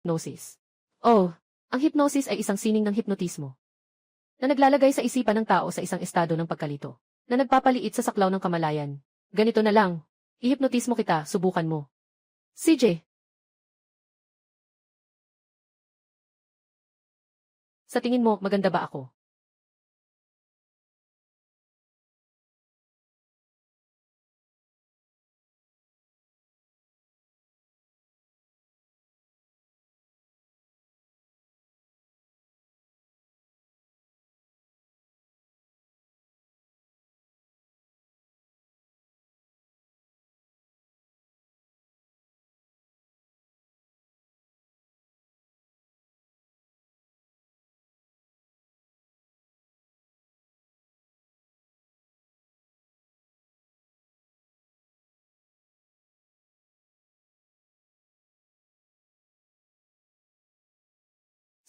Hypnosis. Oh, ang hypnosis ay isang sining ng hipnotismo na naglalagay sa isipan ng tao sa isang estado ng pagkalito na nagpapaliit sa saklaw ng kamalayan. Ganito na lang, ihipnotismo kita, subukan mo. CJ, sa tingin mo, maganda ba ako?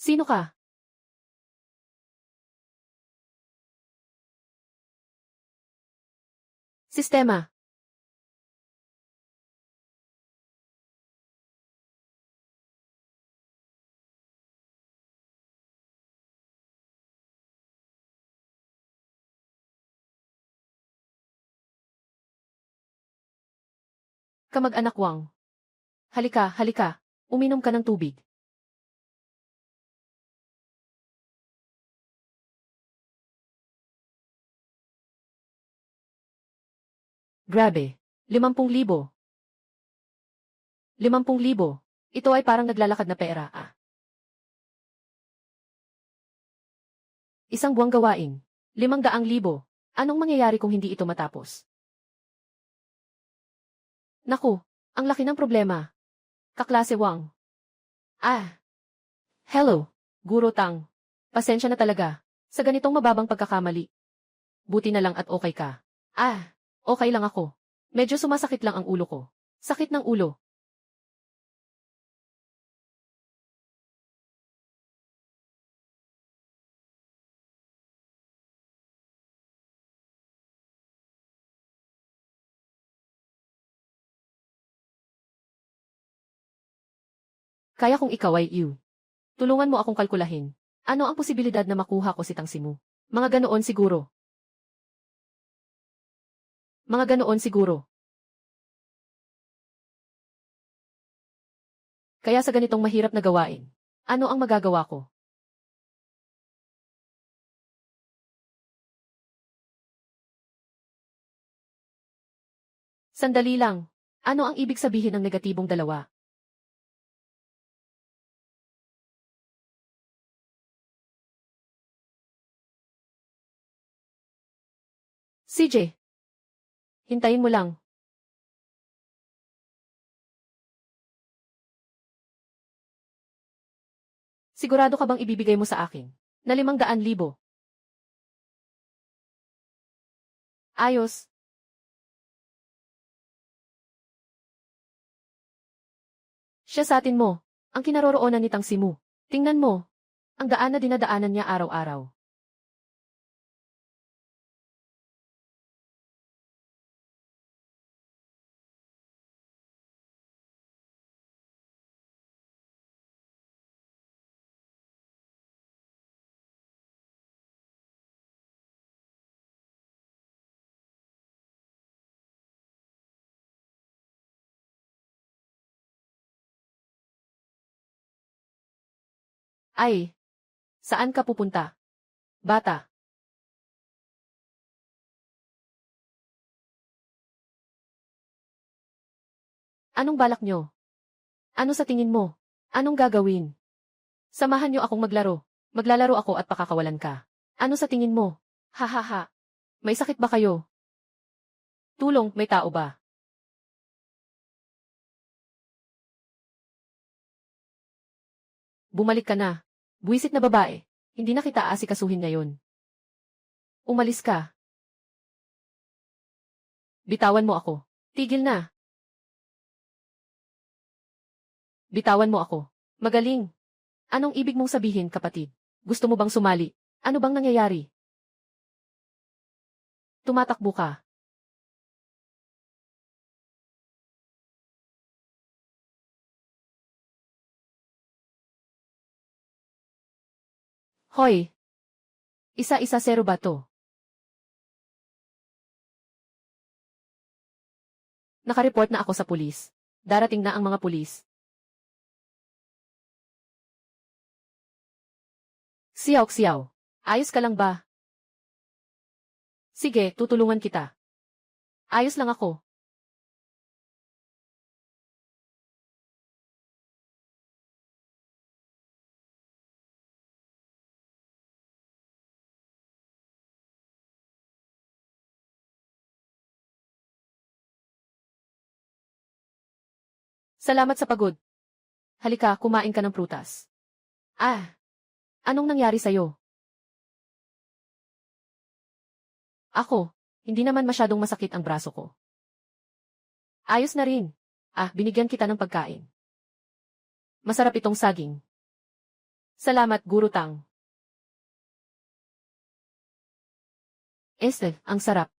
Sino ka? Sistema. Kamag-anak Wang. Halika, halika. Uminom ka ng tubig. Grabe. 50,000. 50,000. Ito ay parang naglalakad na pera, ah. Isang buwang gawain. 500,000. Anong mangyayari kung hindi ito matapos? Naku, ang laki ng problema. Kaklase Wang. Ah. Hello, Guro Tang. Pasensya na talaga. Sa ganitong mababang pagkakamali. Buti na lang at okay ka. Ah, okay lang ako. Medyo sumasakit lang ang ulo ko. Sakit ng ulo. Kaya kung ikaw ay you. Tulungan mo akong kalkulahin. Ano ang posibilidad na makuha ko si Tang Simu? Mga ganoon siguro. Mga ganoon siguro. Kaya sa ganitong mahirap na gawain, ano ang magagawa ko? Sandali lang. Ano ang ibig sabihin ng negatibong dalawa? CJ, hintayin mo lang. Sigurado ka bang ibibigay mo sa akin na 500,000? Ayos. Siya sa atin mo. Ang kinaroroonan ni Tang Simu. Tingnan mo. Ang daan na dinadaanan niya araw-araw. Ay, saan ka pupunta? Bata. Anong balak nyo? Ano sa tingin mo? Anong gagawin? Samahan nyo akong maglaro. Maglalaro ako at pakakawalan ka. Ano sa tingin mo? Ha ha ha. May sakit ba kayo? Tulong, may tao ba? Bumalik ka na. Buwisit na babae. Hindi na kita aasikasuhin ngayon. Umalis ka. Bitawan mo ako. Tigil na. Bitawan mo ako. Magaling. Anong ibig mong sabihin, kapatid? Gusto mo bang sumali? Ano bang nangyayari? Tumatakbo ka. Hoy! Isa-isa zero ba to? Nakareport na ako sa pulis. Darating na ang mga pulis. Xiao. Ayos ka lang ba? Sige, tutulungan kita. Ayos lang ako. Salamat sa pagod. Halika, kumain ka ng prutas. Ah, anong nangyari sa'yo? Ako, hindi naman masyadong masakit ang braso ko. Ayos na rin. Binigyan kita ng pagkain. Masarap itong saging. Salamat, Guru Tang. Ang sarap.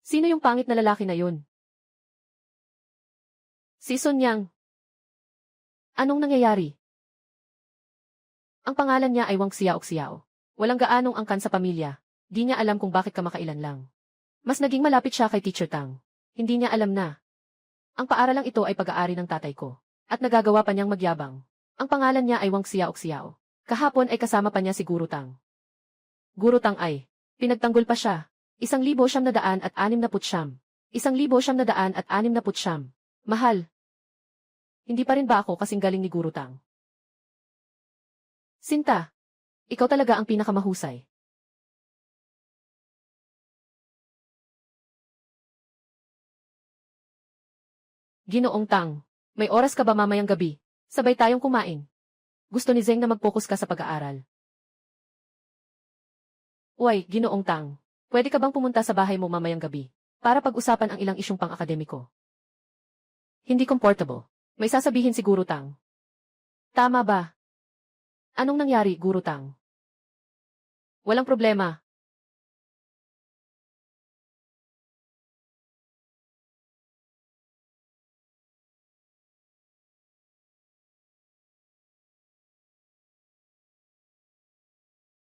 Sino yung pangit na lalaki na yun? Si Sun Yang. Anong nangyayari? Ang pangalan niya ay Wang Xiao. Walang gaanong angkan sa pamilya. Di niya alam kung bakit kamakailan lang. Mas naging malapit siya kay Teacher Tang. Hindi niya alam na ang paaralang ito ay pag-aari ng tatay ko. At nagagawa pa niyang magyabang. Ang pangalan niya ay Wang Xiao. Kahapon ay kasama pa niya si Guru Tang. Guru Tang ay pinagtanggol pa siya. 1,969. 1,969. Mahal. Hindi pa rin ba ako kasing galing ni Guru Tang? Sinta, ikaw talaga ang pinakamahusay. Ginoong Tang, may oras ka ba mamayang gabi? Sabay tayong kumain. Gusto ni Zeng na mag-focus ka sa pag-aaral. Uy, Ginoong Tang, pwede ka bang pumunta sa bahay mo mamayang gabi para pag-usapan ang ilang isyung pang-akademiko? Hindi comfortable. May sasabihin si Guru Tang. Tama ba? Anong nangyari, Guru Tang? Walang problema.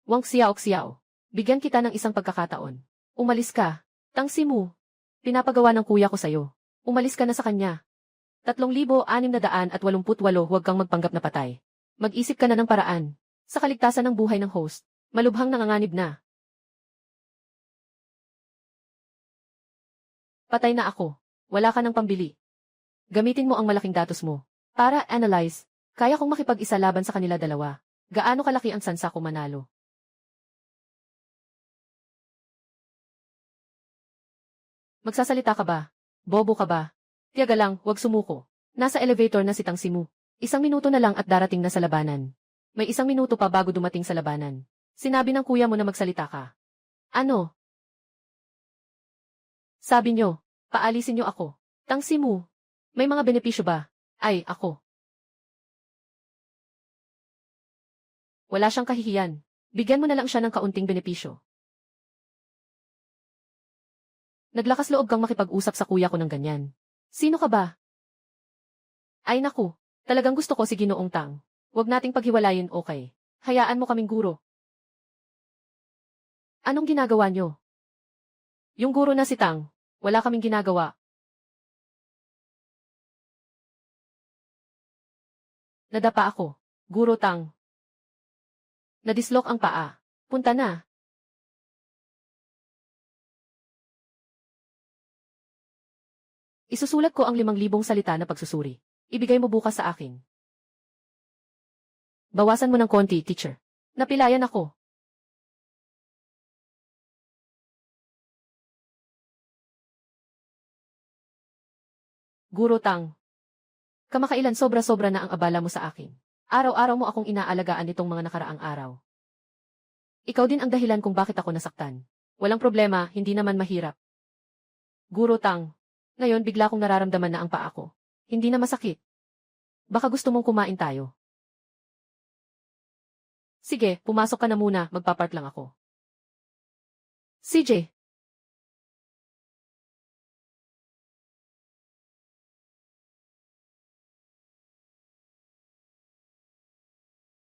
Wang Xiao. Bigyan kita ng isang pagkakataon. Umalis ka. Tang Simu. Pinapagawa ng kuya ko sa'yo. Umalis ka na sa kanya. 3,688. Huwag kang magpanggap na patay. Mag-isip ka na ng paraan. Sa kaligtasan ng buhay ng host. Malubhang nanganganib na. Patay na ako. Wala ka ng pambili. Gamitin mo ang malaking datos mo. Para analyze. Kaya kong makipag-isa laban sa kanila dalawa. Gaano kalaki ang sansa ko manalo? Magsasalita ka ba? Bobo ka ba? Tiyaga lang, huwag sumuko. Nasa elevator na si Tang Simu. 1 minuto na lang at darating na sa labanan. May 1 minuto pa bago dumating sa labanan. Sinabi ng kuya mo na magsalita ka. Ano? Sabi nyo, paalisin nyo ako. Tang Simu, may mga benepisyo ba? Ay, ako. Wala siyang kahihiyan. Bigyan mo na lang siya ng kaunting benepisyo. Naglakas loob kang makipag-usap sa kuya ko ng ganyan. Sino ka ba? Ay naku, talagang gusto ko si Ginoong Tang. Huwag nating paghiwalayin, okay? Hayaan mo kaming guro. Anong ginagawa nyo? Yung guro na si Tang, wala kaming ginagawa. Nadapa ako. Guro Tang. Nadislok ang paa. Punta na. Isusulat ko ang 5,000 salita na pagsusuri. Ibigay mo bukas sa akin. Bawasan mo ng konti, teacher. Napilayan ako. Guro Tang. Kamakailan sobra-sobra na ang abala mo sa akin. Araw-araw mo akong inaalagaan nitong mga nakaraang araw. Ikaw din ang dahilan kung bakit ako nasaktan. Walang problema, hindi naman mahirap. Guro Tang. Ngayon bigla kong nararamdaman na ang paa ko. Hindi na masakit. Baka gusto mong kumain tayo. Sige, pumasok ka na muna, magpapark lang ako. CJ.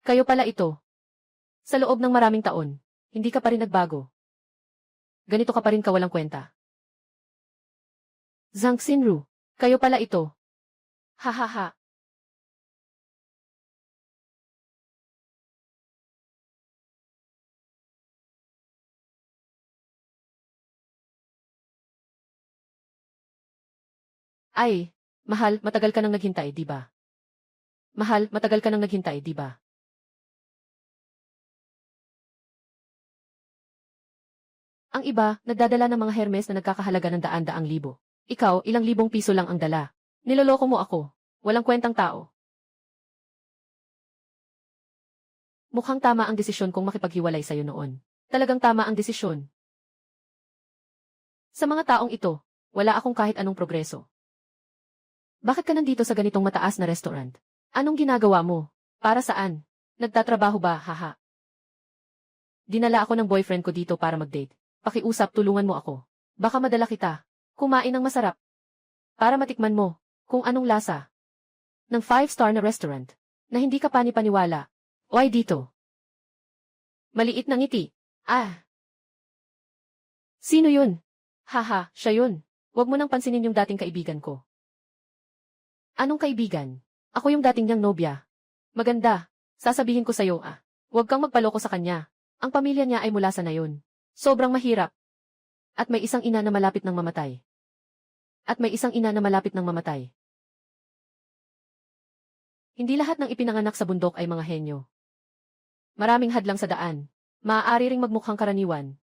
Kayo pala ito. Sa loob ng maraming taon, hindi ka pa rin nagbago. Ganito ka pa rin kawalang kwenta. Zhang Xinru, kayo pala ito. Hahaha. Ay, mahal, matagal ka nang naghintay, di ba? Mahal, matagal ka nang naghintay, di ba? Ang iba, nagdadala ng mga Hermes na nagkakahalaga ng daan-daang libo. Ikaw, ilang libong piso lang ang dala. Niloloko mo ako. Walang kwentang tao. Mukhang tama ang desisyon kong makipaghiwalay sa'yo noon. Talagang tama ang desisyon. Sa mga taong ito, wala akong kahit anong progreso. Bakit ka nandito sa ganitong mataas na restaurant? Anong ginagawa mo? Para saan? Nagtatrabaho ba, haha? Dinala ako ng boyfriend ko dito para mag-date. Pakiusap, tulungan mo ako. Baka madala kita. Kumain ng masarap. Para matikman mo kung anong lasa ng 5-star na restaurant na hindi ka pani-paniwala. O ay dito. Maliit na ngiti. Ah. Sino yun? Haha, siya yun. Huwag mo nang pansinin yung dating kaibigan ko. Anong kaibigan? Ako yung dating niyang nobya. Maganda. Sasabihin ko sa'yo, huwag kang magpaloko sa kanya. Ang pamilya niya ay mula sa nayon. Sobrang mahirap. At may isang ina na malapit ng mamatay. Hindi lahat ng ipinanganak sa bundok ay mga henyo. Maraming hadlang sa daan. Maaari ring magmukhang karaniwan.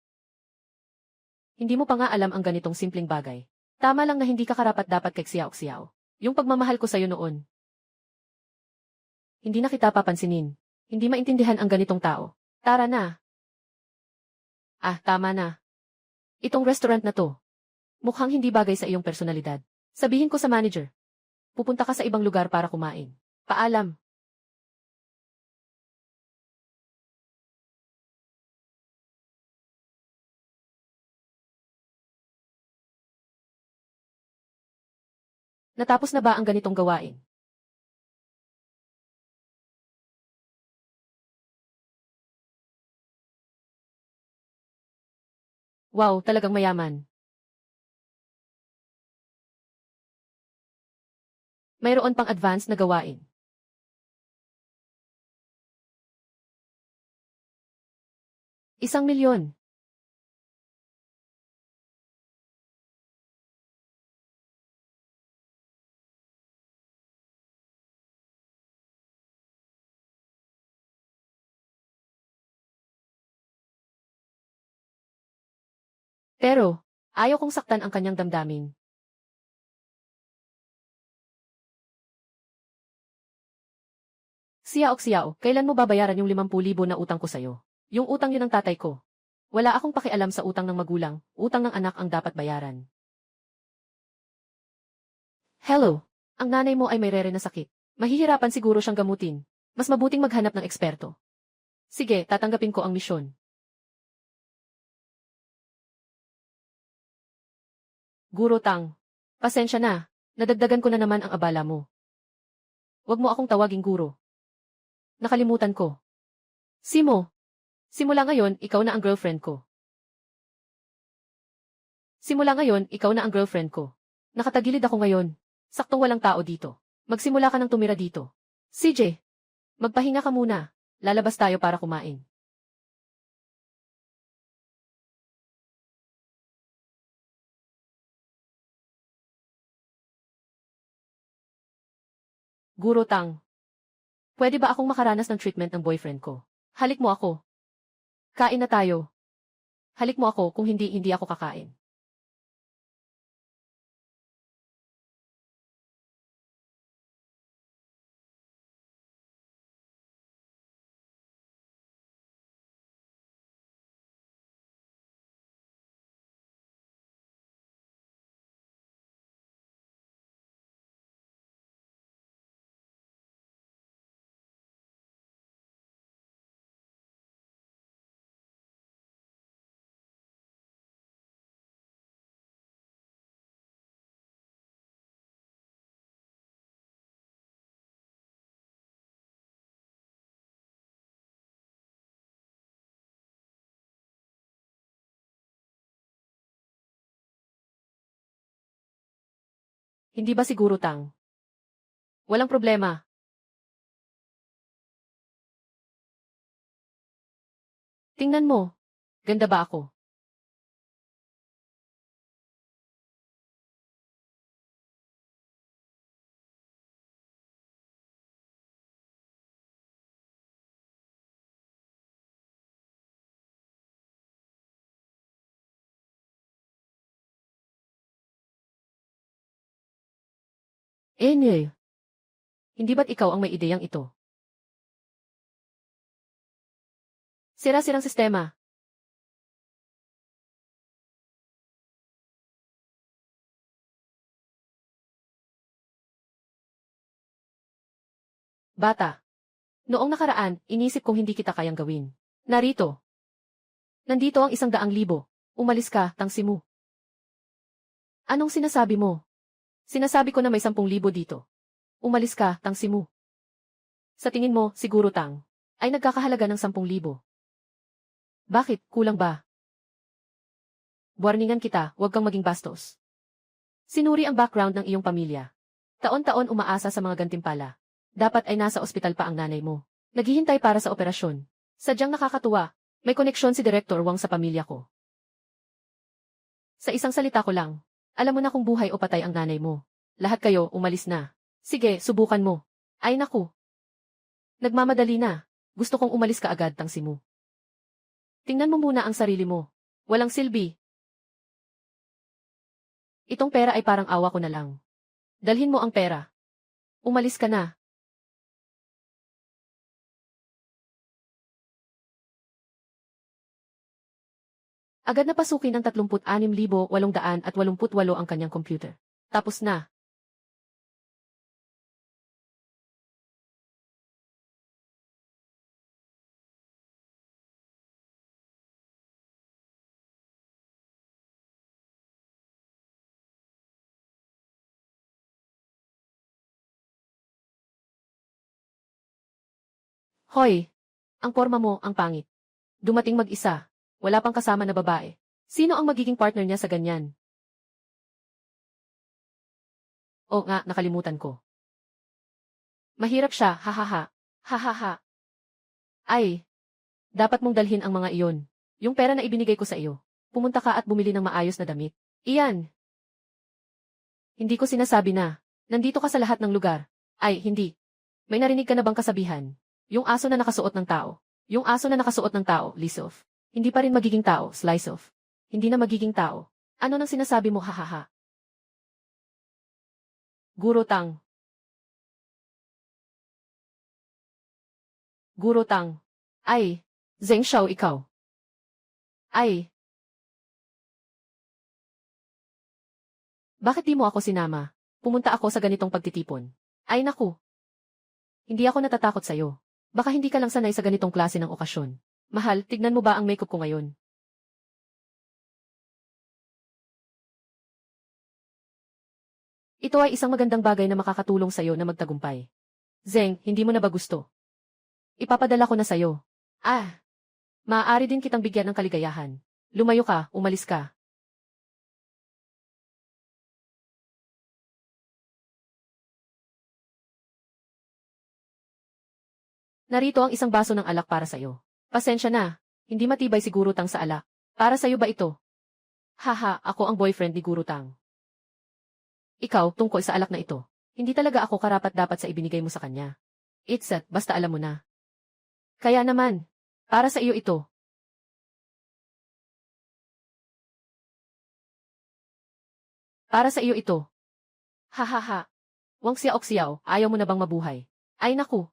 Hindi mo pa nga alam ang ganitong simpleng bagay. Tama lang na hindi ka karapat-dapat kay Xiao-Xiao. Yung pagmamahal ko sa'yo noon. Hindi na kita papansinin. Hindi maintindihan ang ganitong tao. Tara na. Tama na. Itong restaurant na to. Mukhang hindi bagay sa iyong personalidad. Sabihin ko sa manager. Pupunta ka sa ibang lugar para kumain. Paalam. Natapos na ba ang ganitong gawain? Wow, talagang mayaman. Mayroon pang advance na gawain. 1,000,000. Pero, ayaw kong saktan ang kanyang damdamin. Xiao-Xiao, kailan mo babayaran yung 50,000 na utang ko sa'yo? Yung utang yun ng tatay ko. Wala akong pakialam sa utang ng magulang, utang ng anak ang dapat bayaran. Hello, ang nanay mo ay may rere na sakit. Mahihirapan siguro siyang gamutin. Mas mabuting maghanap ng eksperto. Sige, tatanggapin ko ang misyon. Guro Tang. Pasensya na, nadagdagan ko na naman ang abala mo. Huwag mo akong tawaging guro. Nakalimutan ko. Simo. Simula ngayon, ikaw na ang girlfriend ko. Simula ngayon, ikaw na ang girlfriend ko. Nakatagilid ako ngayon. Saktong walang tao dito. Magsimula ka ng tumira dito. CJ, magpahinga ka muna. Lalabas tayo para kumain. Guro Tang. Pwede ba akong makaranas ng treatment ng boyfriend ko? Halik mo ako. Kain na tayo. Halik mo ako kung hindi ako kakain. Hindi ba siguro tang? Walang problema. Tingnan mo. Ganda ba ako? Nye. Hindi ba't ikaw ang may ideyang ito? Sira-sirang sistema. Bata. Noong nakaraan, inisip kong hindi kita kayang gawin. Narito. Nandito ang 100,000. Umalis ka, tangsimu. Anong sinasabi mo? Sinasabi ko na may 10,000 dito. Umalis ka, tangsimu. Sa tingin mo, siguro tang, ay nagkakahalaga ng 10,000. Bakit, kulang ba? Warningan kita, huwag kang maging bastos. Sinuri ang background ng iyong pamilya. Taon-taon umaasa sa mga gantimpala. Dapat ay nasa ospital pa ang nanay mo. Naghihintay para sa operasyon. Sadyang nakakatuwa, may koneksyon si Director Wang sa pamilya ko. Sa isang salita ko lang, alam mo na kung buhay o patay ang nanay mo. Lahat kayo, umalis na. Sige, subukan mo. Ay naku. Nagmamadali na. Gusto kong umalis ka agad, tangsimu. Tingnan mo muna ang sarili mo. Walang silbi. Itong pera ay parang awa ko na lang. Dalhin mo ang pera. Umalis ka na. Agad na pasukin ng 36,888 ang kanyang computer. Tapos na. Hoy, ang porma mo ang pangit. Dumating mag-isa. Wala pang kasama na babae. Sino ang magiging partner niya sa ganyan? O nga, nakalimutan ko. Mahirap siya, hahaha. Hahaha. Ay, dapat mong dalhin ang mga iyon. Yung pera na ibinigay ko sa iyo. Pumunta ka at bumili ng maayos na damit. Iyan. Hindi ko sinasabi na. Nandito ka sa lahat ng lugar. Ay, hindi. May narinig ka na bang kasabihan? Yung aso na nakasuot ng tao. Yung aso na nakasuot ng tao, Lisof. Hindi pa rin magiging tao, slice off. Hindi na magiging tao. Ano nang sinasabi mo, hahaha? Guro Tang. Guro Tang. Ay, Zheng Xiao ikaw. Ay. Bakit di mo ako sinama? Pumunta ako sa ganitong pagtitipon. Ay naku. Hindi ako natatakot sa'yo. Baka hindi ka lang sanay sa ganitong klase ng okasyon. Mahal, tignan mo ba ang makeup ko ngayon? Ito ay isang magandang bagay na makakatulong sa'yo na magtagumpay. Zeng, hindi mo na ba gusto? Ipapadala ko na sa'yo. Ah, maaari din kitang bigyan ng kaligayahan. Lumayo ka, umalis ka. Narito ang isang baso ng alak para sa'yo. Pasensya na, hindi matibay si Guru Tang sa alak. Para sa'yo ba ito? Haha, ako ang boyfriend ni Guru Tang. Ikaw, tungkol sa alak na ito. Hindi talaga ako karapat-dapat sa ibinigay mo sa kanya. It's it, basta alam mo na. Kaya naman, para sa iyo ito. Para sa iyo ito. Hahaha. Wang xiao-xiao, ayaw mo na bang mabuhay? Ay naku.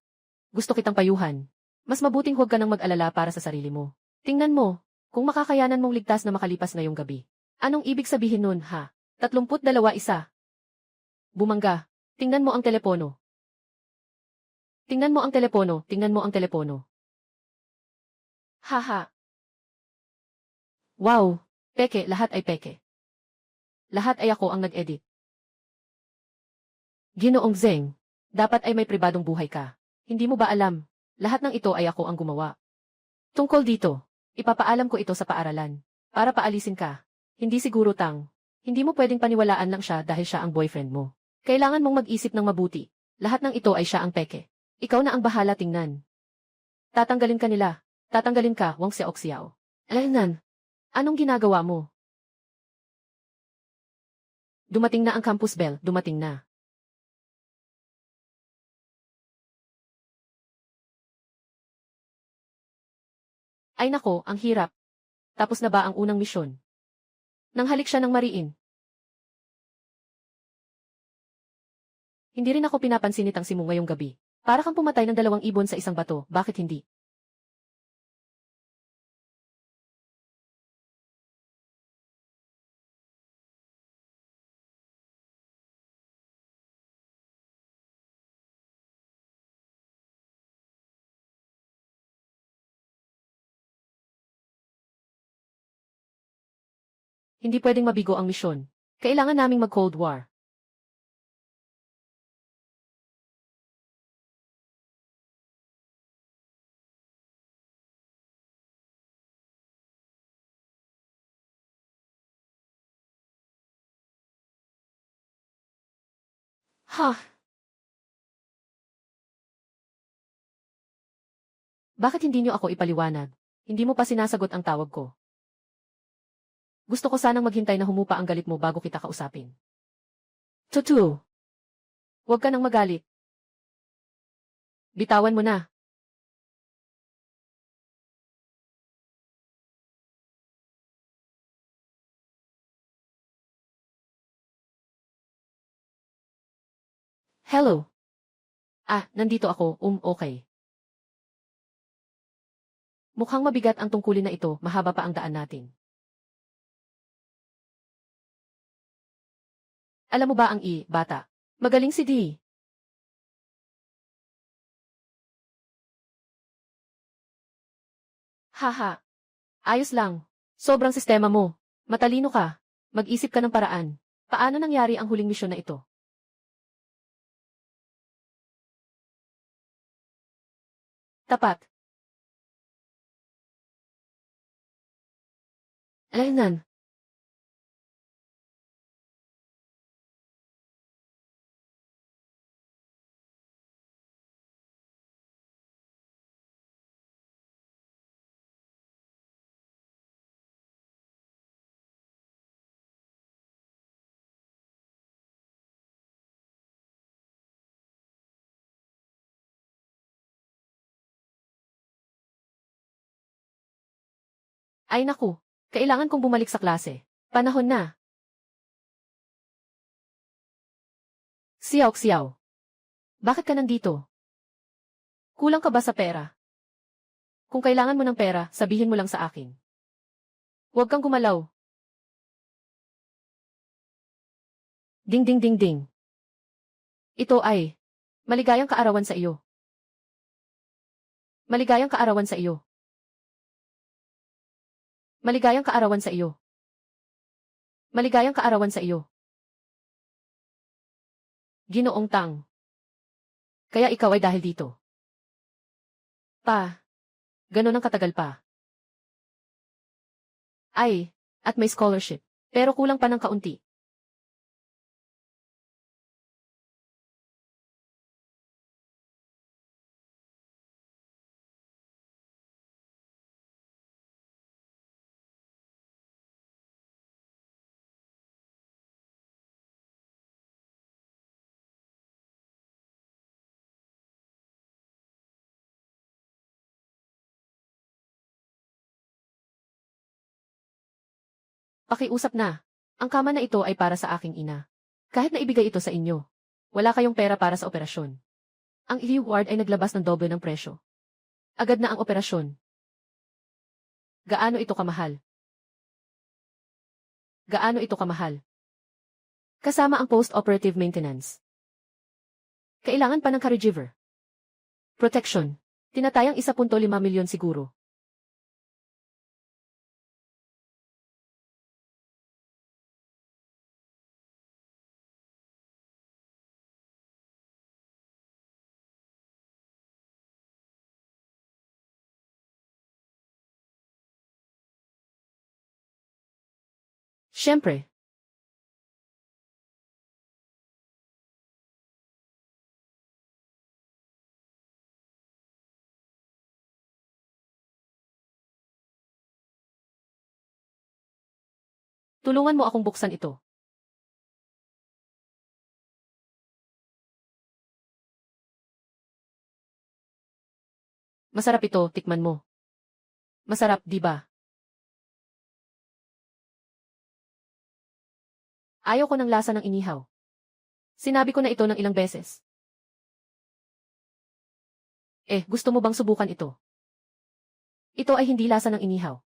Gusto kitang payuhan. Mas mabuting huwag ka nang mag-alala para sa sarili mo. Tingnan mo, kung makakayanan mong ligtas na makalipas ngayong gabi. Anong ibig sabihin nun, ha? 32 isa. Bumangga. Tingnan mo ang telepono. Tingnan mo ang telepono, tingnan mo ang telepono. Haha. Wow. Peke, lahat ay peke. Lahat ay ako ang nag-edit. Ginoong Zeng, dapat ay may pribadong buhay ka. Hindi mo ba alam? Lahat ng ito ay ako ang gumawa. Tungkol dito, ipapaalam ko ito sa paaralan. Para paalisin ka. Hindi siguro tang. Hindi mo pwedeng paniwalaan lang siya dahil siya ang boyfriend mo. Kailangan mong mag-isip ng mabuti. Lahat ng ito ay siya ang peke. Ikaw na ang bahala tingnan. Tatanggalin ka nila. Tatanggalin ka, Wang Xiaoxiao. Alaynan. Anong ginagawa mo? Dumating na ang campus bell, dumating na. Ay nako, ang hirap. Tapos na ba ang unang misyon? Nanghalik siya ng mariin. Hindi rin ako pinapansin ni Tang Simu ngayong gabi. Para kang pumatay ng 2 ibon sa isang bato, bakit hindi? Hindi pwedeng mabigo ang misyon. Kailangan naming mag-Cold War. Ha? Bakit hindi niyo ako ipaliwanag? Hindi mo pa sinasagot ang tawag ko. Gusto ko sanang maghintay na humupa ang galit mo bago kita kausapin. Tutu. Huwag ka nang magalit. Bitawan mo na. Hello. Nandito ako, okay. Mukhang mabigat ang tungkulin na ito, mahaba pa ang daan natin. Alam mo ba ang bata? Magaling si D. Haha. Ayos lang. Sobrang sistema mo. Matalino ka. Mag-isip ka ng paraan. Paano nangyari ang huling misyon na ito? Tapat. Alaynan. Ay naku. Kailangan kong bumalik sa klase. Panahon na. Xiao. Bakit ka nandito? Kulang ka ba sa pera? Kung kailangan mo ng pera, sabihin mo lang sa akin. Huwag kang gumalaw. Ding ding ding ding. Ito ay maligayang kaarawan sa iyo. Maligayang kaarawan sa iyo. Maligayang kaarawan sa iyo. Maligayang kaarawan sa iyo. Ginoong Tang. Kaya ikaw ay dahil dito. Ganon ang katagal pa. Ay, at may scholarship. Pero kulang pa ng kaunti. Pakiusap na. Ang kama na ito ay para sa aking ina. Kahit na ibigay ito sa inyo. Wala kayong pera para sa operasyon. Ang reward ay naglabas ng doble ng presyo. Agad na ang operasyon. Gaano ito kamahal? Gaano ito kamahal? Kasama ang post-operative maintenance. Kailangan pa ng caregiver. Protection. Tinatayang 1.5 milyon siguro. Siyempre. Tulungan mo akong buksan ito. Masarap ito, tikman mo. Masarap, di ba? Ayaw ko ng lasa ng inihaw. Sinabi ko na ito ng ilang beses. Gusto mo bang subukan ito? Ito ay hindi lasa ng inihaw.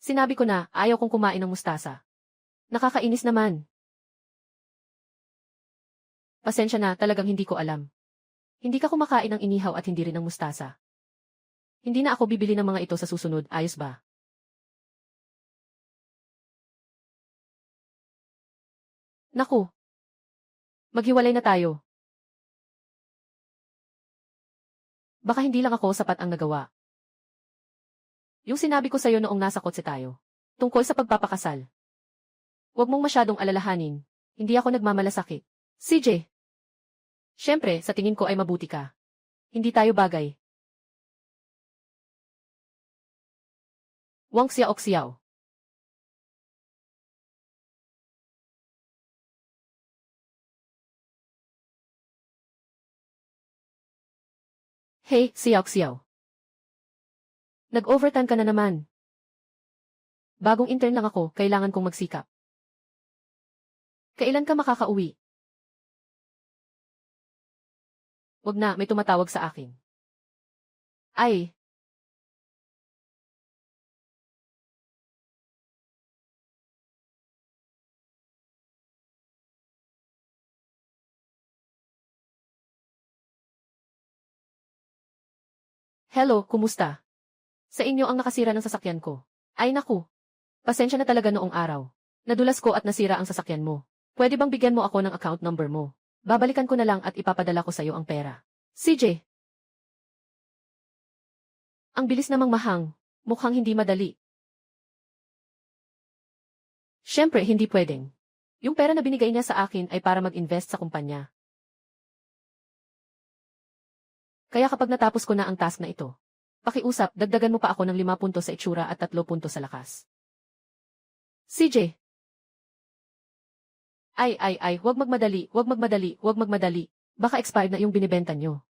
Sinabi ko na, ayaw kong kumain ng mustasa. Nakakainis naman. Pasensya na, talagang hindi ko alam. Hindi ka kumakain ng inihaw at hindi rin ng mustasa. Hindi na ako bibili ng mga ito sa susunod, ayos ba? Naku. Maghiwalay na tayo. Baka hindi lang ako sapat ang nagawa. Yung sinabi ko sa'yo noong nasa kotse tayo. Tungkol sa pagpapakasal. Huwag mong masyadong alalahanin. Hindi ako nagmamalasakit. CJ. Siyempre, sa tingin ko ay mabuti ka. Hindi tayo bagay. Wang xiao xiao. Hey, xiao xiao. Nag-overtime ka na naman. Bagong intern lang ako, kailangan kong magsikap. Kailan ka makakauwi? Wag na, may tumatawag sa akin. Ay. Hello, kumusta? Sa inyo ang nakasira ng sasakyan ko. Ay naku. Pasensya na talaga noong araw. Nadulas ko at nasira ang sasakyan mo. Pwede bang bigyan mo ako ng account number mo? Babalikan ko na lang at ipapadala ko sa iyo ang pera. CJ. Ang bilis namang mahang. Mukhang hindi madali. Siyempre, hindi pwedeng. Yung pera na binigay niya sa akin ay para mag-invest sa kumpanya. Kaya kapag natapos ko na ang task na ito, pakiusap, dagdagan mo pa ako ng 5 puntos sa itsura at 3 puntos sa lakas. CJ. Ay, huwag magmadali, huwag magmadali, huwag magmadali. Baka expired na yung binibenta nyo.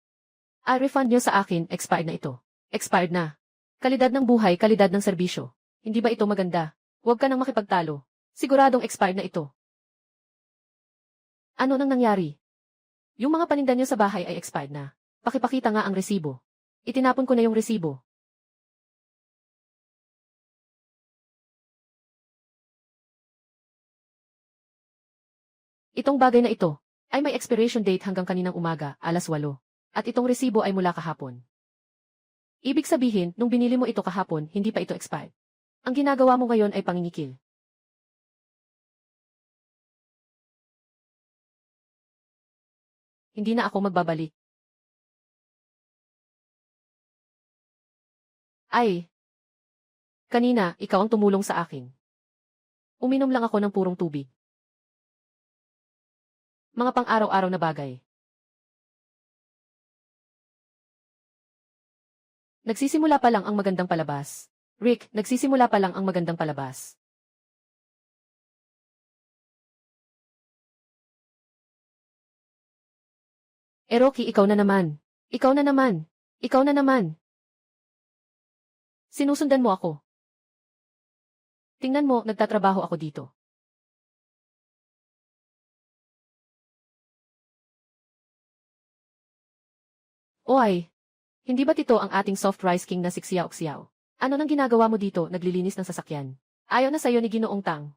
Refund nyo sa akin, expired na ito. Expired na. Kalidad ng buhay, kalidad ng serbisyo. Hindi ba ito maganda? Huwag ka nang makipagtalo. Siguradong expired na ito. Ano nang nangyari? Yung mga paninda nyo sa bahay ay expired na. Pakipakita nga ang resibo. Itinapon ko na yung resibo. Itong bagay na ito ay may expiration date hanggang kaninang umaga, alas 8. At itong resibo ay mula kahapon. Ibig sabihin, nung binili mo ito kahapon, hindi pa ito expired. Ang ginagawa mo ngayon ay pangingikil. Hindi na ako magbabalik. Ay. Kanina, ikaw ang tumulong sa akin. Uminom lang ako ng purong tubig. Mga pang-araw-araw na bagay. Nagsisimula pa lang ang magandang palabas. Rick, nagsisimula pa lang ang magandang palabas. Rocky, ikaw na naman. Ikaw na naman. Ikaw na naman. Sinusundan mo ako. Tingnan mo, nagtatrabaho ako dito. Oy, hindi ba't ito ang ating soft rice king na si Xiao Xiao? Ano nang ginagawa mo dito, naglilinis ng sasakyan? Ayaw na sa'yo ni Ginoong Tang.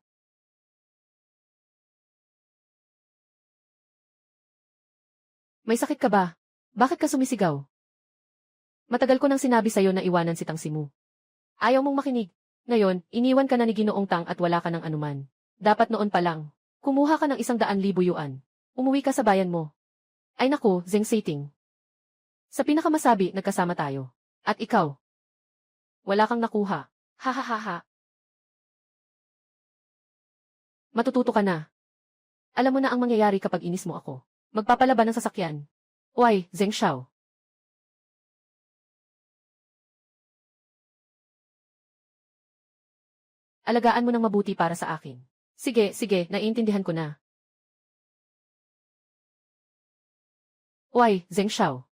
May sakit ka ba? Bakit ka sumisigaw? Matagal ko nang sinabi sa'yo na iwanan si Tang Simu. Ayaw mong makinig. Ngayon, iniwan ka na ni Ginoong Tang at wala ka ng anuman. Dapat noon pa lang. Kumuha ka ng 100,000 yuan. Umuwi ka sa bayan mo. Ay naku, Zeng Saiting. Sa pinakamasabi, nagkasama tayo. At ikaw? Wala kang nakuha. Ha ha ha ha. Matututo ka na. Alam mo na ang mangyayari kapag inis mo ako. Magpapalaban ng sasakyan. Oy, Zeng Xiao. Alagaan mo ng mabuti para sa akin. Sige, sige, naiintindihan ko na. Uy, Zheng Xiao.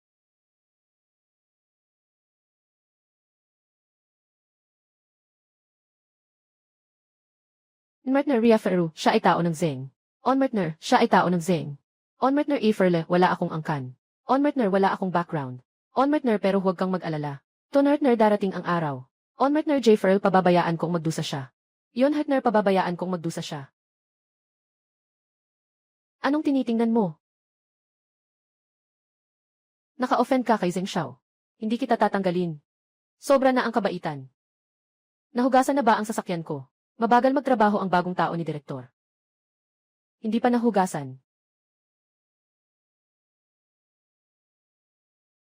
Onmertner Riaferu, siya ay tao ng Zheng. Onmertner, siya ay tao ng Zheng. Onmertner Iferle, wala akong angkan. Onmertner, wala akong background. Onmertner, pero huwag kang mag-alala. Tonertner, darating ang araw. Onmertner Jferl, pababayaan kong magdusa siya. Yonhertner, pababayaan kong magdusa siya. Anong tinitingnan mo? Naka-offend ka kay Zheng Xiao. Hindi kita tatanggalin. Sobra na ang kabaitan. Nahugasan na ba ang sasakyan ko? Mabagal magtrabaho ang bagong tao ni Direktor. Hindi pa nahugasan.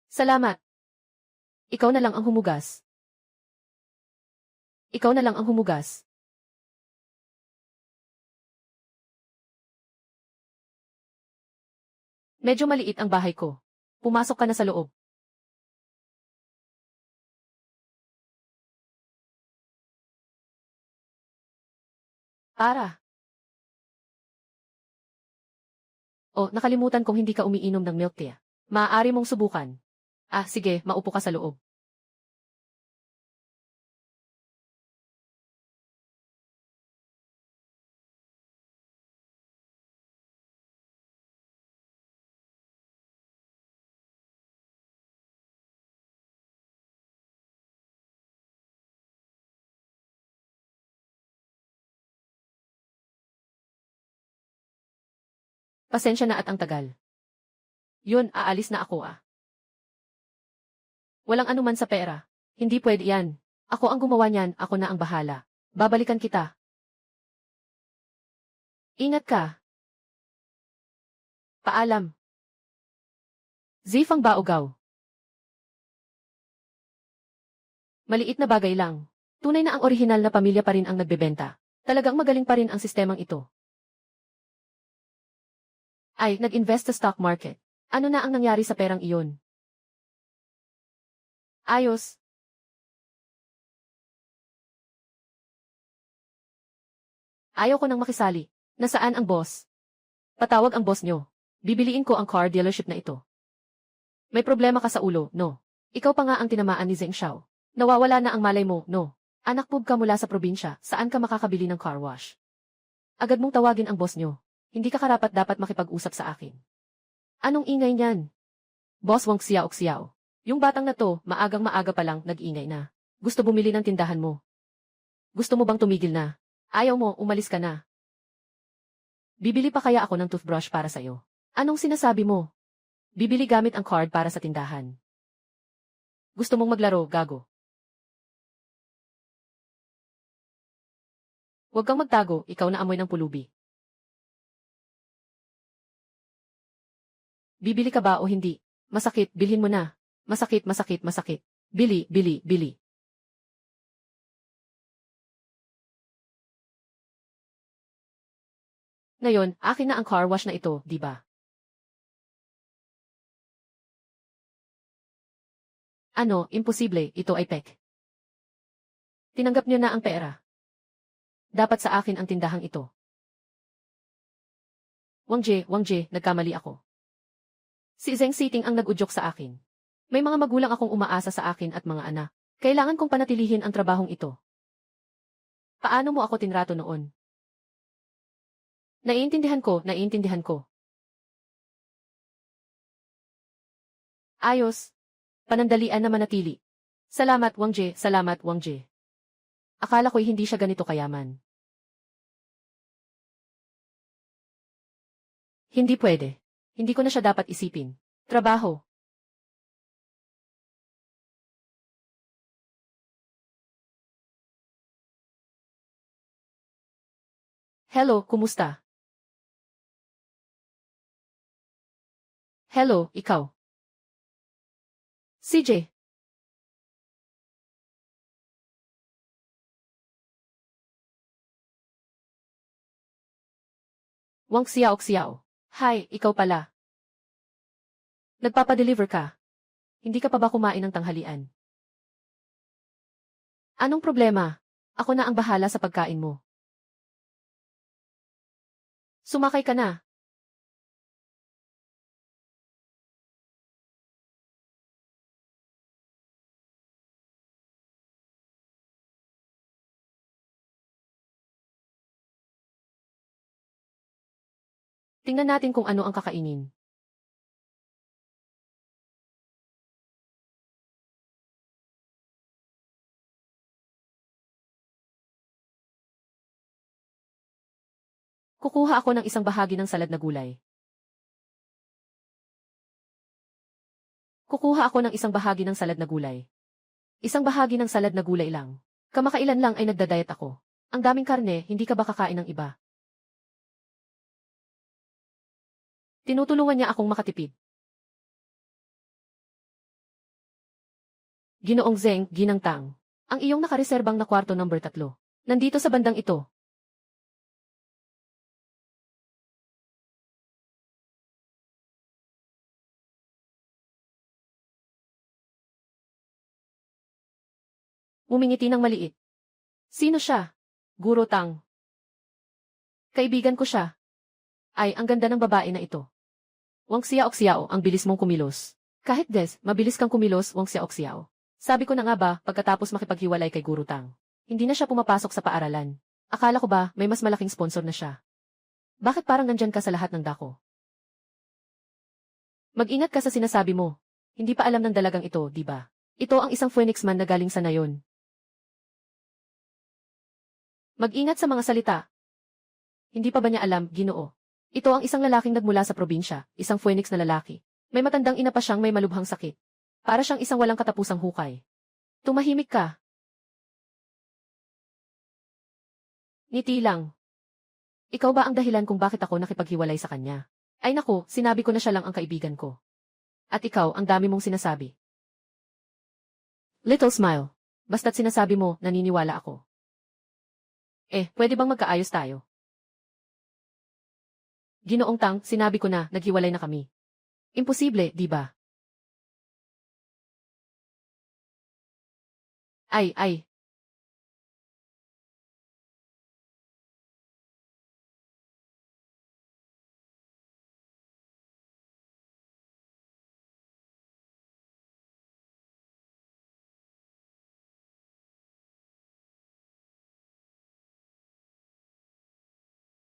Salamat. Ikaw na lang ang humugas. Ikaw na lang ang humugas. Medyo maliit ang bahay ko. Pumasok ka na sa loob. Para. Oh, nakalimutan kong hindi ka umiinom ng milk tea. Maaari mong subukan. Ah, sige, maupo ka sa loob. Pasensya na at ang tagal. Yun, aalis na ako ah. Walang anuman sa pera. Hindi pwede yan. Ako ang gumawa niyan, ako na ang bahala. Babalikan kita. Ingat ka. Paalam. Zifang Baogaw. Maliit na bagay lang. Tunay na ang orihinal na pamilya pa rin ang nagbebenta. Talagang magaling pa rin ang sistemang ito. Ay, nag-invest sa stock market. Ano na ang nangyari sa perang iyon? Ayos. Ayaw ko nang makisali. Nasaan ang boss? Patawag ang boss nyo. Bibiliin ko ang car dealership na ito. May problema ka sa ulo, no? Ikaw pa nga ang tinamaan ni Zheng Xiao. Nawawala na ang malay mo, no? Anak pub ka mula sa probinsya, saan ka makakabili ng car wash? Agad mong tawagin ang boss nyo. Hindi ka karapat dapat makipag-usap sa akin. Anong ingay niyan? Boss Wang Xiao. Yung batang na to, maagang maaga pa lang, nag-ingay na. Gusto bumili ng tindahan mo. Gusto mo bang tumigil na? Ayaw mo, umalis ka na. Bibili pa kaya ako ng toothbrush para sa'yo? Anong sinasabi mo? Bibili gamit ang card para sa tindahan. Gusto mong maglaro, gago. Huwag kang magtago, ikaw na amoy ng pulubi. Bibili ka ba o hindi? Masakit, bilhin mo na. Masakit. Bili. Ngayon, akin na ang car wash na ito, di ba? Ano, imposible, ito ay pek. Tinanggap niyo na ang pera. Dapat sa akin ang tindahang ito. Wang Jie, nagkamali ako. Si Zheng Siting ang nag-udyok sa akin. May mga magulang akong umaasa sa akin at mga anak. Kailangan kong panatilihin ang trabahong ito. Paano mo ako tinrato noon? Naiintindihan ko. Ayos. Panandalian na manatili. Salamat, Wang Jie. Akala ko'y hindi siya ganito kayaman. Hindi pwede. Hindi ko na siya dapat isipin. Trabaho. Hello, kumusta? Hello, ikaw. CJ. Wang Xiao. Hi, ikaw pala. Nagpapadeliver ka. Hindi ka pa ba kumain ng tanghalian? Anong problema? Ako na ang bahala sa pagkain mo. Sumakay ka na. Tingnan natin kung ano ang kakainin. Kukuha ako ng isang bahagi ng salad na gulay. Kukuha ako ng isang bahagi ng salad na gulay. Isang bahagi ng salad na gulay lang. Kamakailan lang ay nagda-diet ako. Ang daming karne, hindi ka ba kakain ng iba? Tinutulungan niya akong makatipid. Ginoong Zeng, Ginang Tang. Ang iyong nakareserbang na kwarto number 3. Nandito sa bandang ito. Umingiti ng maliit. Sino siya? Guro Tang. Kaibigan ko siya. Ay, ang ganda ng babae na ito. Wang Xiao, ang bilis mong kumilos. Kahit mabilis kang kumilos, Wang Xiao. Sabi ko na nga ba, pagkatapos makipaghiwalay kay Guro Tang. Hindi na siya pumapasok sa paaralan. Akala ko ba, may mas malaking sponsor na siya. Bakit parang nandyan ka sa lahat ng dako? Mag-ingat ka sa sinasabi mo. Hindi pa alam ng dalagang ito, di ba? Ito ang isang Phoenix man na galing sa nayon. Mag-ingat sa mga salita. Hindi pa ba niya alam, Ginoo? Ito ang isang lalaking nagmula sa probinsya, isang Phoenix na lalaki. May matandang ina pa siyang may malubhang sakit. Para siyang isang walang katapusang hukay. Tumahimik ka. Ngiti lang. Ikaw ba ang dahilan kung bakit ako nakipaghiwalay sa kanya? Ay naku, sinabi ko na siya lang ang kaibigan ko. At ikaw, ang dami mong sinasabi. Little smile. Basta't sinasabi mo, naniniwala ako. Pwede bang magkaayos tayo? Ginoong Tang, sinabi ko na, naghiwalay na kami. Imposible, di ba? Ay.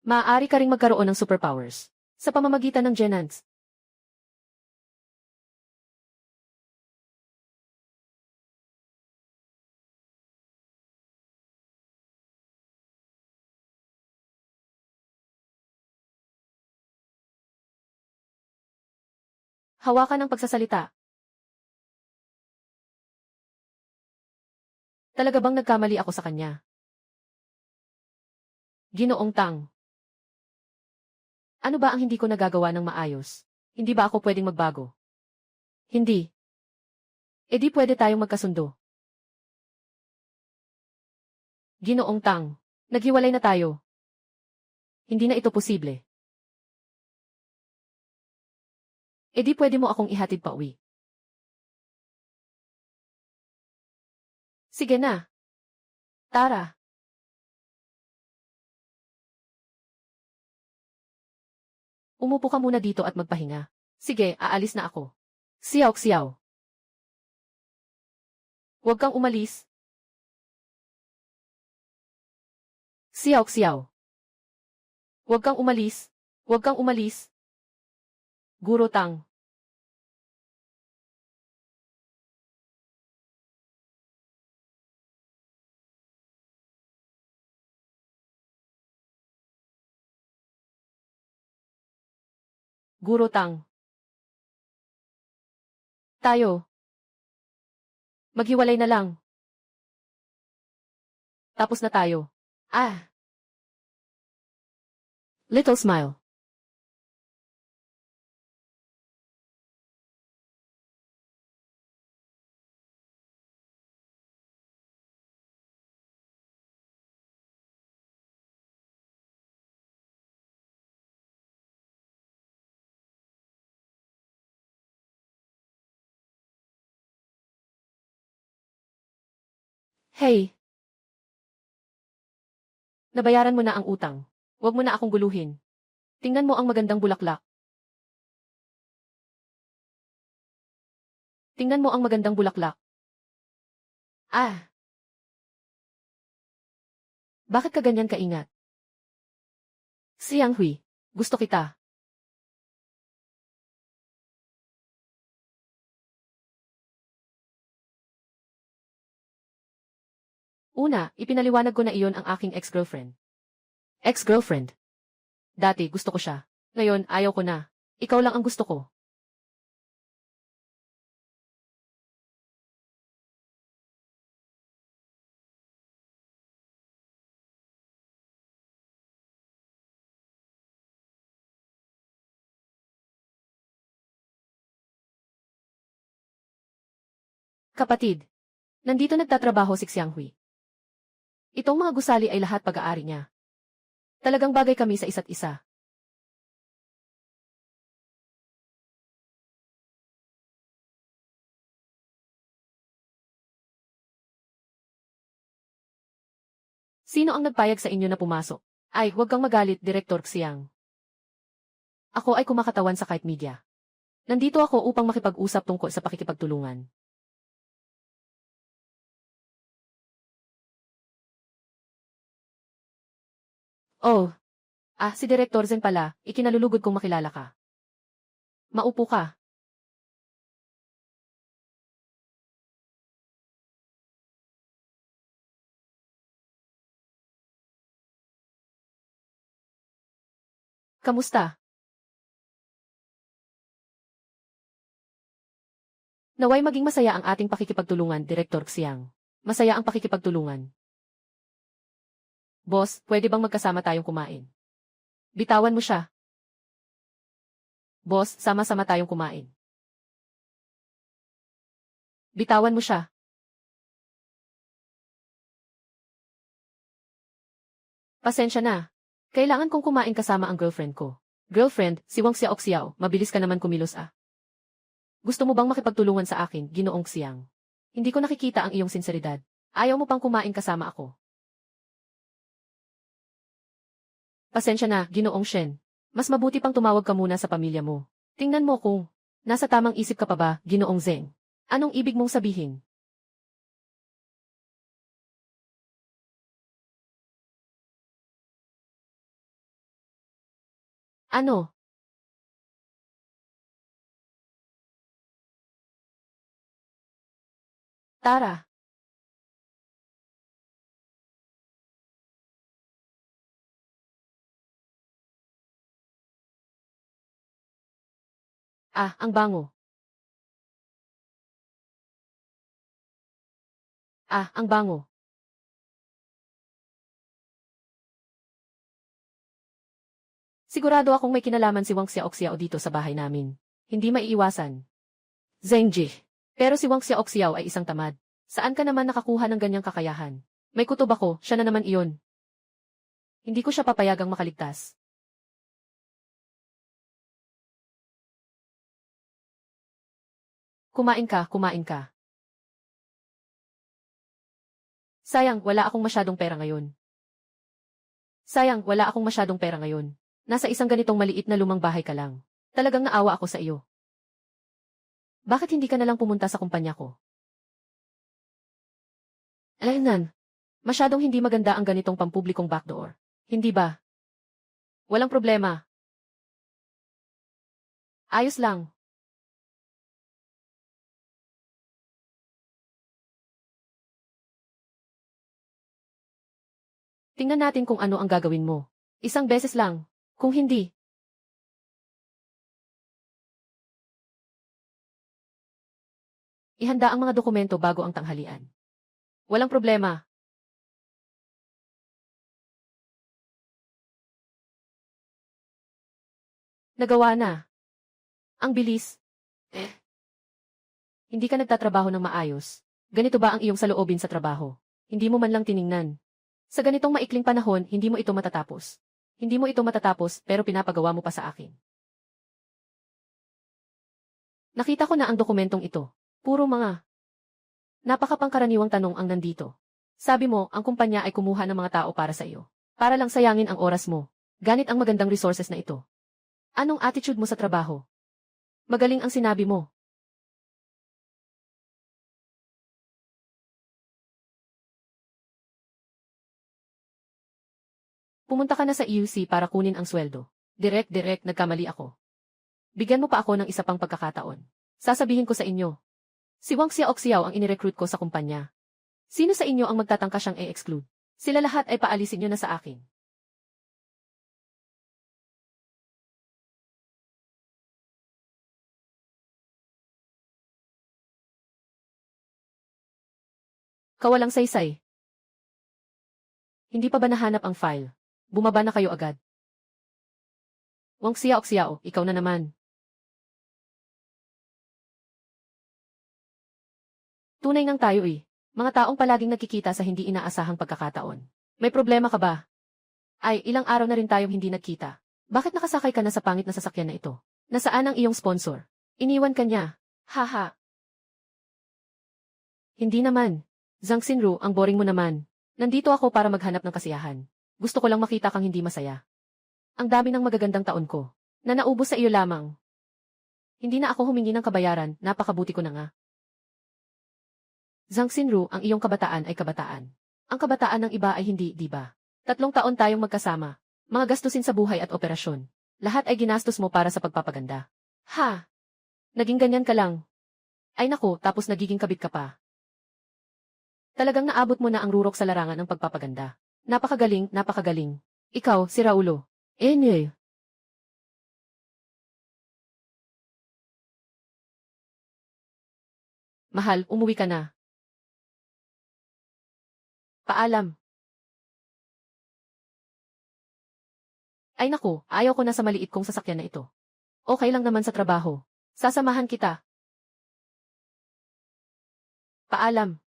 Maaari ka ring magkaroon ng superpowers. Sa pamamagitan ng Genants. Hawakan ng pagsasalita. Talaga bang nagkamali ako sa kanya? Ginoong Tang. Ano ba ang hindi ko nagagawa ng maayos? Hindi ba ako pwedeng magbago? Hindi. Di pwede tayong magkasundo. Ginoong Tang. Naghiwalay na tayo. Hindi na ito posible. Di pwede mo akong ihatid pa uwi. Sige na. Tara. Umupo ka muna dito at magpahinga. Sige, aalis na ako. Xiao. Huwag kang umalis. Xiao. Huwag kang umalis. Huwag kang umalis. Guro Tang. Guro Tang. Tayo. Maghiwalay na lang. Tapos na tayo. Ah. Little smile. Hey. Nabayaran mo na ang utang. Huwag mo na akong guluhin. Tingnan mo ang magandang bulaklak. Tingnan mo ang magandang bulaklak. Ah, bakit ka ganyan kaingat? Siang Hui, gusto kita. Una, ipinaliwanag ko na iyon ang aking ex-girlfriend. Ex-girlfriend. Dati gusto ko siya. Ngayon, ayaw ko na. Ikaw lang ang gusto ko. Kapatid, nandito nagtatrabaho si Xiang Hui. Itong mga gusali ay lahat pag-aari niya. Talagang bagay kami sa isa't isa. Sino ang nagpayag sa inyo na pumasok? Ay, huwag kang magalit, Direktor Xiang. Ako ay kumakatawan sa Kite Media. Nandito ako upang makipag-usap tungkol sa pakikipagtulungan. Oh, si Direktor Zen pala, ikinalulugod kong makilala ka. Maupo ka. Kamusta? Naway maging masaya ang ating pakikipagtulungan, Direktor Xiang. Masaya ang pakikipagtulungan. Boss, pwede bang magkasama tayong kumain? Bitawan mo siya. Boss, sama-sama tayong kumain. Bitawan mo siya. Pasensya na. Kailangan kong kumain kasama ang girlfriend ko. Girlfriend, si Wang Xiaoxiao, mabilis ka naman kumilos ah. Gusto mo bang makipagtulungan sa akin, Ginoong Xiang? Hindi ko nakikita ang iyong sinseridad. Ayaw mo pang kumain kasama ako. Pasensya na, Ginoong Shen. Mas mabuti pang tumawag ka muna sa pamilya mo. Tingnan mo kung nasa tamang isip ka pa ba, Ginoong Zeng. Anong ibig mong sabihin? Ano? Tara. Ang bango. Ang bango. Sigurado akong may kinalaman si Wang Xiaoxiao dito sa bahay namin. Hindi maiiwasan. Zhengji. Pero si Wang Xiaoxiao ay isang tamad. Saan ka naman nakakuha ng ganyang kakayahan? May kutob ako, siya na naman iyon. Hindi ko siya papayagang makaligtas. Kumain ka, kumain ka. Sayang, wala akong masyadong pera ngayon. Sayang, wala akong masyadong pera ngayon. Nasa isang ganitong maliit na lumang bahay ka lang. Talagang naawa ako sa iyo. Bakit hindi ka nalang pumunta sa kumpanya ko? Alaynan, masyadong hindi maganda ang ganitong pampublikong backdoor. Hindi ba? Walang problema. Ayos lang. Tingnan natin kung ano ang gagawin mo. Isang beses lang. Kung hindi, ihanda ang mga dokumento bago ang tanghalian. Walang problema. Nagawa na. Ang bilis. Hindi ka nagtatrabaho ng maayos. Ganito ba ang iyong saloobin sa trabaho? Hindi mo man lang tiningnan. Sa ganitong maikling panahon, hindi mo ito matatapos. Hindi mo ito matatapos, pero pinapagawa mo pa sa akin. Nakita ko na ang dokumentong ito. Puro mga napakapangkaraniwang tanong ang nandito. Sabi mo, ang kumpanya ay kumuha ng mga tao para sa iyo. Para lang sayangin ang oras mo. Ganit ang magandang resources na ito. Anong attitude mo sa trabaho? Magaling ang sinabi mo. Pumunta ka na sa EUC para kunin ang sweldo. Direk, nagkamali ako. Bigyan mo pa ako ng isa pang pagkakataon. Sasabihin ko sa inyo. Si Wang Xiaoxiao ang inirecruit ko sa kumpanya. Sino sa inyo ang magtatangka siyang i-exclude? Sila lahat ay paalisin nyo na sa akin. Kawalang saysay. Hindi pa ba nahanap ang file? Bumaba na kayo agad. Wang Xiaoxiao, ikaw na naman. Tunay ngang tayo eh. Mga taong palaging nagkikita sa hindi inaasahang pagkakataon. May problema ka ba? Ay, ilang araw na rin tayong hindi nagkita. Bakit nakasakay ka na sa pangit na sasakyan na ito? Nasaan ang iyong sponsor? Iniwan ka niya. Haha. Hindi naman. Zhang Xinru, ang boring mo naman. Nandito ako para maghanap ng kasiyahan. Gusto ko lang makita kang hindi masaya. Ang dami ng magagandang taon ko, na naubos sa iyo lamang. Hindi na ako humingi ng kabayaran, napakabuti ko na nga. Zhang Xinru, ang iyong kabataan ay kabataan. Ang kabataan ng iba ay hindi, di ba? 3 taon tayong magkasama. Mga gastusin sa buhay at operasyon. Lahat ay ginastos mo para sa pagpapaganda. Ha? Naging ganyan ka lang. Ay naku, tapos nagiging kabit ka pa. Talagang naabot mo na ang rurok sa larangan ng pagpapaganda. Napakagaling, napakagaling. Ikaw, si Raulo. Enye. Mahal, umuwi ka na. Paalam. Ay naku, ayaw ko na sa maliit kong sasakyan na ito. Okay lang naman sa trabaho. Sasamahan kita. Paalam.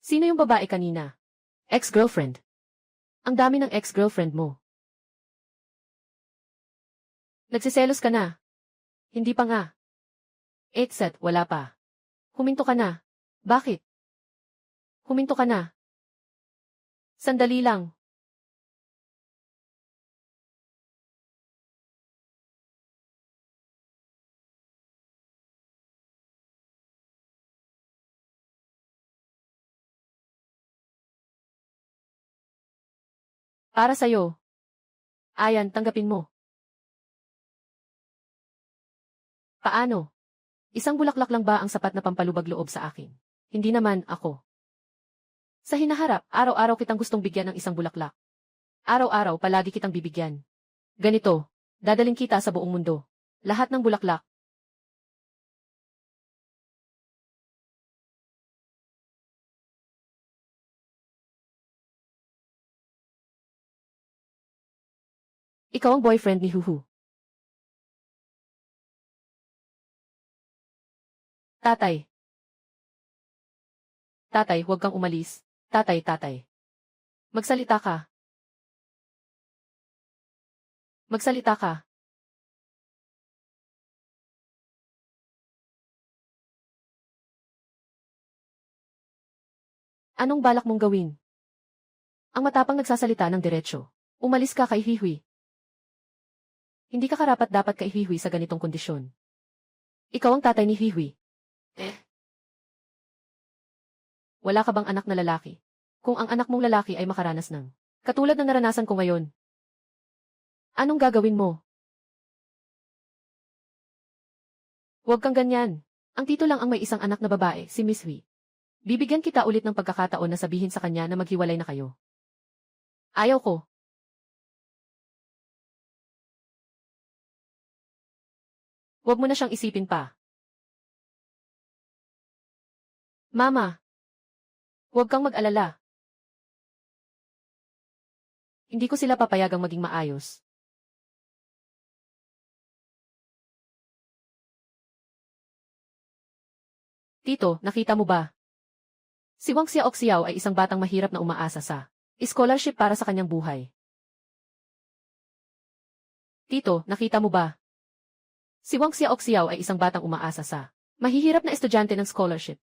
Sino yung babae kanina? Ex-girlfriend. Ang dami ng ex-girlfriend mo. Nagsiselos ka na. Hindi pa nga. 8 set, wala pa. Huminto ka na. Bakit? Huminto ka na. Sandali lang. Para sa'yo. Ayan, tanggapin mo. Paano? Isang bulaklak lang ba ang sapat na pampalubag loob sa akin? Hindi naman ako. Sa hinaharap, araw-araw kitang gustong bigyan ng isang bulaklak. Araw-araw palagi kitang bibigyan. Ganito, dadaling kita sa buong mundo. Lahat ng bulaklak. Ikaw ang boyfriend ni Huhu. Tatay. Tatay, huwag kang umalis. Tatay. Magsalita ka. Magsalita ka. Anong balak mong gawin? Ang matapang nagsasalita ng diretsyo. Umalis ka kay Hihui. Hindi ka karapat-dapat kay Hihui sa ganitong kondisyon. Ikaw ang tatay ni Hihui. Wala ka bang anak na lalaki? Kung ang anak mong lalaki ay makaranas ng katulad ng naranasan ko ngayon, anong gagawin mo? Huwag kang ganyan. Ang tito lang ang may isang anak na babae, si Miss Hui. Bibigyan kita ulit ng pagkakataon na sabihin sa kanya na maghiwalay na kayo. Ayaw ko. Huwag mo na siyang isipin pa. Mama, huwag kang mag-alala. Hindi ko sila papayagang maging maayos. Tito, nakita mo ba? Si Wang Xiaoxiao ay isang batang mahirap na umaasa sa Scholarship para sa kanyang buhay. Tito, nakita mo ba? Si Wang Xiaoxiao ay isang batang umaasa sa mahihirap na estudyante ng scholarship.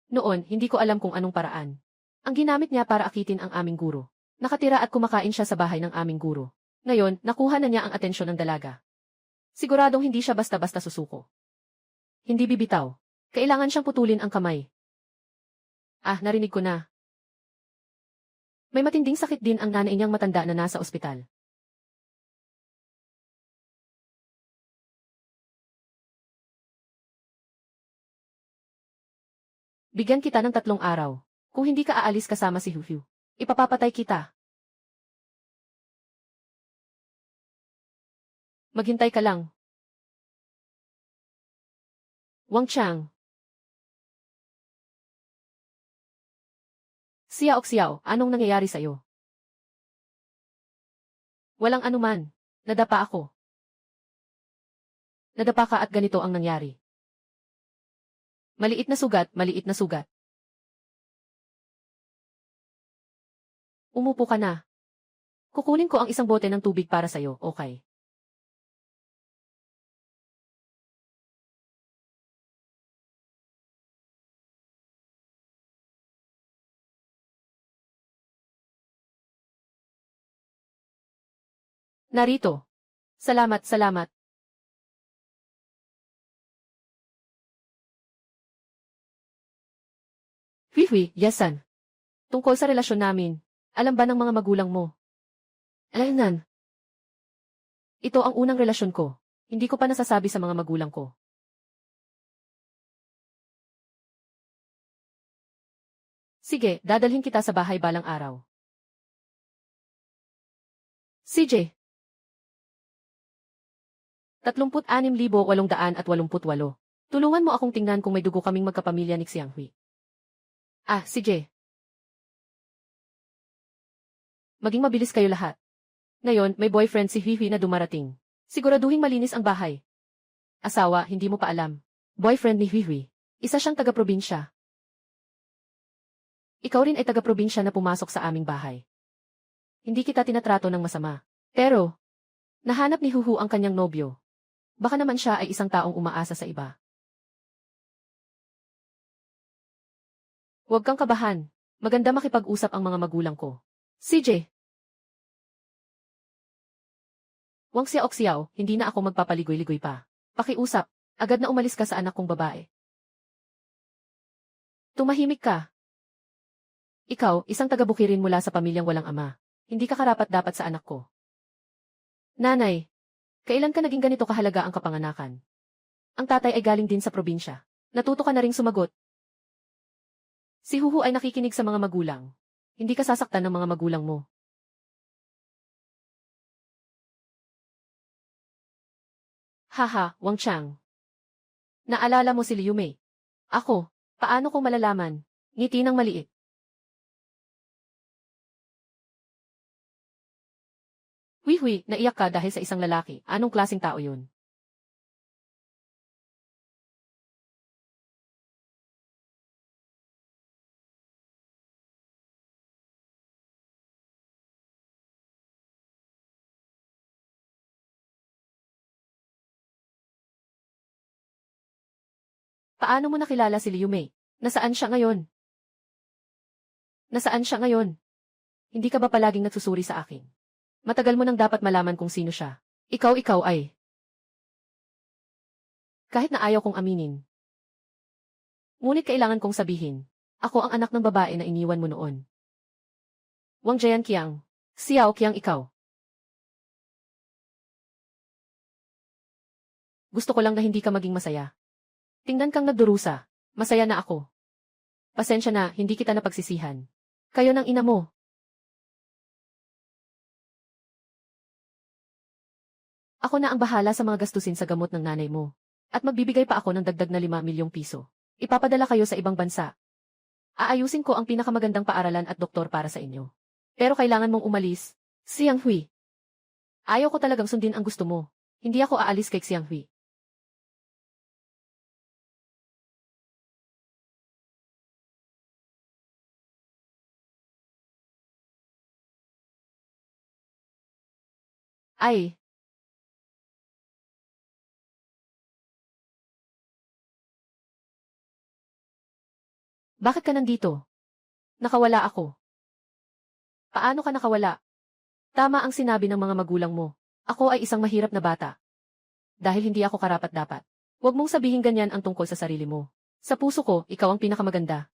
Noon, hindi ko alam kung anong paraan. Ang ginamit niya para akitin ang aming guro. Nakatira at kumakain siya sa bahay ng aming guro. Ngayon, nakuha na niya ang atensyon ng dalaga. Siguradong hindi siya basta-basta susuko. Hindi bibitaw. Kailangan siyang putulin ang kamay. Ah, narinig ko na. May matinding sakit din ang nanay niyang matanda na nasa ospital. Bigyan kita ng 3 araw. Kung hindi ka aalis kasama si Hu, ipapapatay kita. Maghintay ka lang. Wang Chang. Xiao, anong nangyayari sa'yo? Walang anuman. Nadapa ako. Nadapa ka at ganito ang nangyari. Maliit na sugat, maliit na sugat. Umupo ka na. Kukunin ko ang isang bote ng tubig para sa'yo, okay? Narito. Salamat, salamat. Yasan. Tungkol sa relasyon namin, alam ba ng mga magulang mo? Alam. Ito ang unang relasyon ko. Hindi ko pa nasasabi sa mga magulang ko. Sige, dadalhin kita sa bahay balang araw. CJ. 36,888. Tulungan mo akong tingnan kung may dugo kaming magkapamilya ni Xianghui. Ah, CJ. Maging mabilis kayo lahat. Ngayon, may boyfriend si Hui na dumarating. Siguraduhing malinis ang bahay. Asawa, hindi mo pa alam. Boyfriend ni Hui. Isa siyang taga-probinsya. Ikaw rin ay taga-probinsya na pumasok sa aming bahay. Hindi kita tinatrato ng masama. Pero, nahanap ni Huhu ang kanyang nobyo. Baka naman siya ay isang taong umaasa sa iba. Huwag kang kabahan. Maganda makipag-usap ang mga magulang ko. CJ. Wang Xiaoxiao, hindi na ako magpapaligoy-ligoy pa. Pakiusap, agad na umalis ka sa anak kong babae. Tumahimik ka. Ikaw, isang taga-bukirin mula sa pamilyang walang ama. Hindi ka karapat-dapat sa anak ko. Nanay, kailan ka naging ganito kahalaga ang kapanganakan? Ang tatay ay galing din sa probinsya. Natuto ka na ring sumagot. Si Huhu ay nakikinig sa mga magulang. Hindi ka sasaktan ng mga magulang mo. Haha, Wang Chang. Naalala mo si Liu Mei? Ako, paano ko malalaman? Ngiti ng maliit. Hui, naiyak ka dahil sa isang lalaki. Anong klaseng tao yun? Paano mo nakilala si Liu Mei? Nasaan siya ngayon? Nasaan siya ngayon? Hindi ka ba palaging nagsusuri sa akin? Matagal mo nang dapat malaman kung sino siya. Ikaw ay. Kahit na ayaw kong aminin. Ngunit kailangan kong sabihin. Ako ang anak ng babae na iniwan mo noon. Wang Jianqiang. Xiao Qiang ikaw. Gusto ko lang na hindi ka maging masaya. Tingnan kang nagdurusa. Masaya na ako. Pasensya na, hindi kita napagsisihan. Kayo ng ina mo. Ako na ang bahala sa mga gastusin sa gamot ng nanay mo. At magbibigay pa ako ng dagdag na 5 milyong piso. Ipapadala kayo sa ibang bansa. Aayusin ko ang pinakamagandang paaralan at doktor para sa inyo. Pero kailangan mong umalis. Xiang Hui. Ayaw ko talagang sundin ang gusto mo. Hindi ako aalis kay Xiang Hui. Ay, bakit ka nandito? Nakawala ako. Paano ka nakawala? Tama ang sinabi ng mga magulang mo. Ako ay isang mahirap na bata. Dahil hindi ako karapat-dapat. Huwag mong sabihin ganyan ang tungkol sa sarili mo. Sa puso ko, ikaw ang pinakamaganda.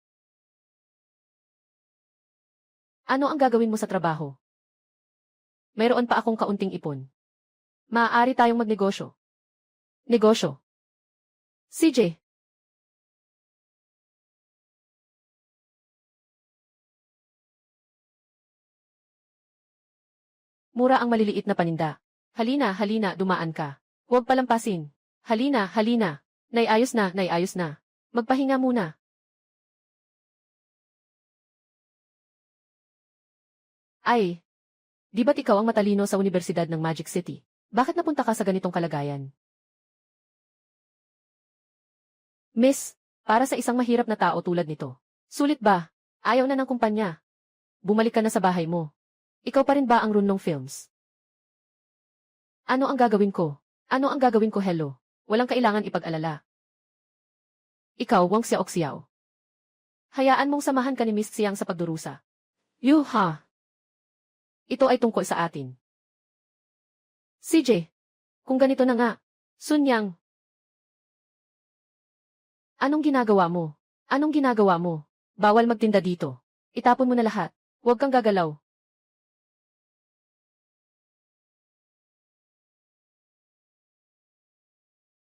Ano ang gagawin mo sa trabaho? Mayroon pa akong kaunting ipon. Maaari tayong magnegosyo. Negosyo. CJ, mura ang maliliit na paninda. Halina, halina, dumaan ka. Huwag palampasin. Halina, halina. Naiayos na, naiayos na. Magpahinga muna. Ay, di ba't ikaw ang matalino sa Universidad ng Magic City? Bakit napunta ka sa ganitong kalagayan? Miss, para sa isang mahirap na tao tulad nito. Sulit ba? Ayaw na ng kumpanya. Bumalik ka na sa bahay mo. Ikaw pa rin ba ang Runlong Films? Ano ang gagawin ko? Ano ang gagawin ko, hello? Walang kailangan ipag-alala. Ikaw, Wang Xiaoxiao. Hayaan mong samahan ka ni Miss Xiang sa pagdurusa. Yuha! Ito ay tungkol sa atin. CJ, kung ganito na nga, Sun Yang. Anong ginagawa mo? Anong ginagawa mo? Bawal magtinda dito. Itapon mo na lahat. Huwag kang gagalaw.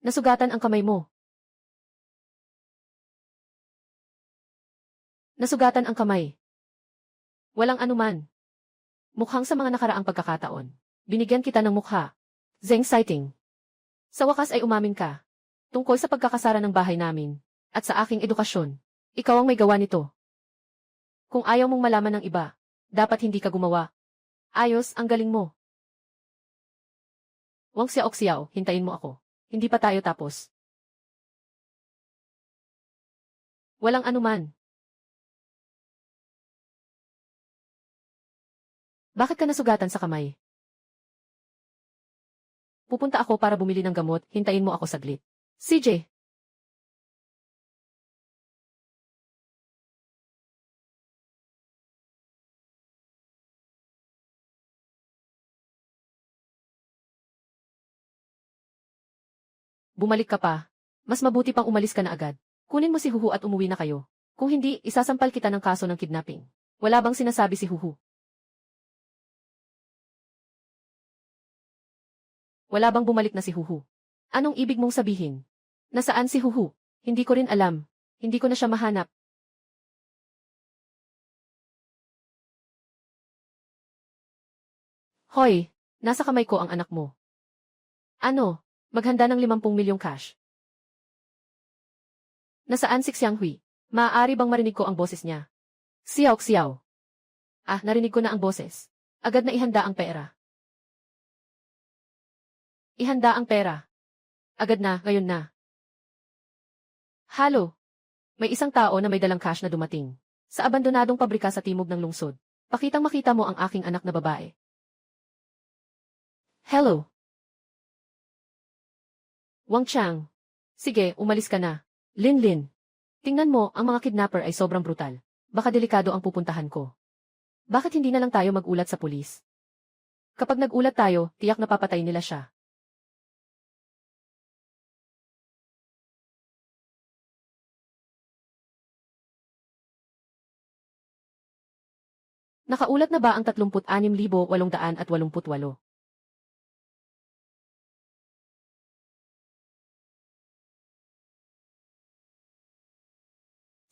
Nasugatan ang kamay mo. Nasugatan ang kamay. Walang anuman. Mukhang sa mga nakaraang pagkakataon. Binigyan kita ng mukha. Zeng sighting. Sa wakas ay umamin ka. Tungkol sa pagkakasara ng bahay namin. At sa aking edukasyon. Ikaw ang may gawa nito. Kung ayaw mong malaman ng iba, dapat hindi ka gumawa. Ayos, ang galing mo. Wang Xiaoxiao, hintayin mo ako. Hindi pa tayo tapos. Walang anuman. Bakit ka nasugatan sa kamay? Pupunta ako para bumili ng gamot, hintayin mo ako saglit. CJ. Bumalik ka pa. Mas mabuti pang umalis ka na agad. Kunin mo si Huhu at umuwi na kayo. Kung hindi, isasampal kita ng kaso ng kidnapping. Wala bang sinasabi si Huhu? Wala bang bumalik na si Huhu? Anong ibig mong sabihin? Nasaan si Huhu? Hindi ko rin alam. Hindi ko na siya mahanap. Hoy, nasa kamay ko ang anak mo. Ano? Maghanda ng 50 milyong cash. Nasaan si Xianghui? Maaari bang marinig ko ang boses niya? Xiao Xiao. Ah, narinig ko na ang boses. Agad na ihanda ang pera. Ihanda ang pera. Agad na, ngayon na. Halo. May isang tao na may dalang cash na dumating. Sa abandonadong pabrika sa timog ng lungsod. Pakitang makita mo ang aking anak na babae. Hello. Wang Chang. Sige, umalis ka na. Lin. Tingnan mo, ang mga kidnapper ay sobrang brutal. Baka delikado ang pupuntahan ko. Bakit hindi na lang tayo mag-ulat sa pulis? Kapag nag-ulat tayo, tiyak na papatay nila siya. Nakaulat na ba ang 36,888?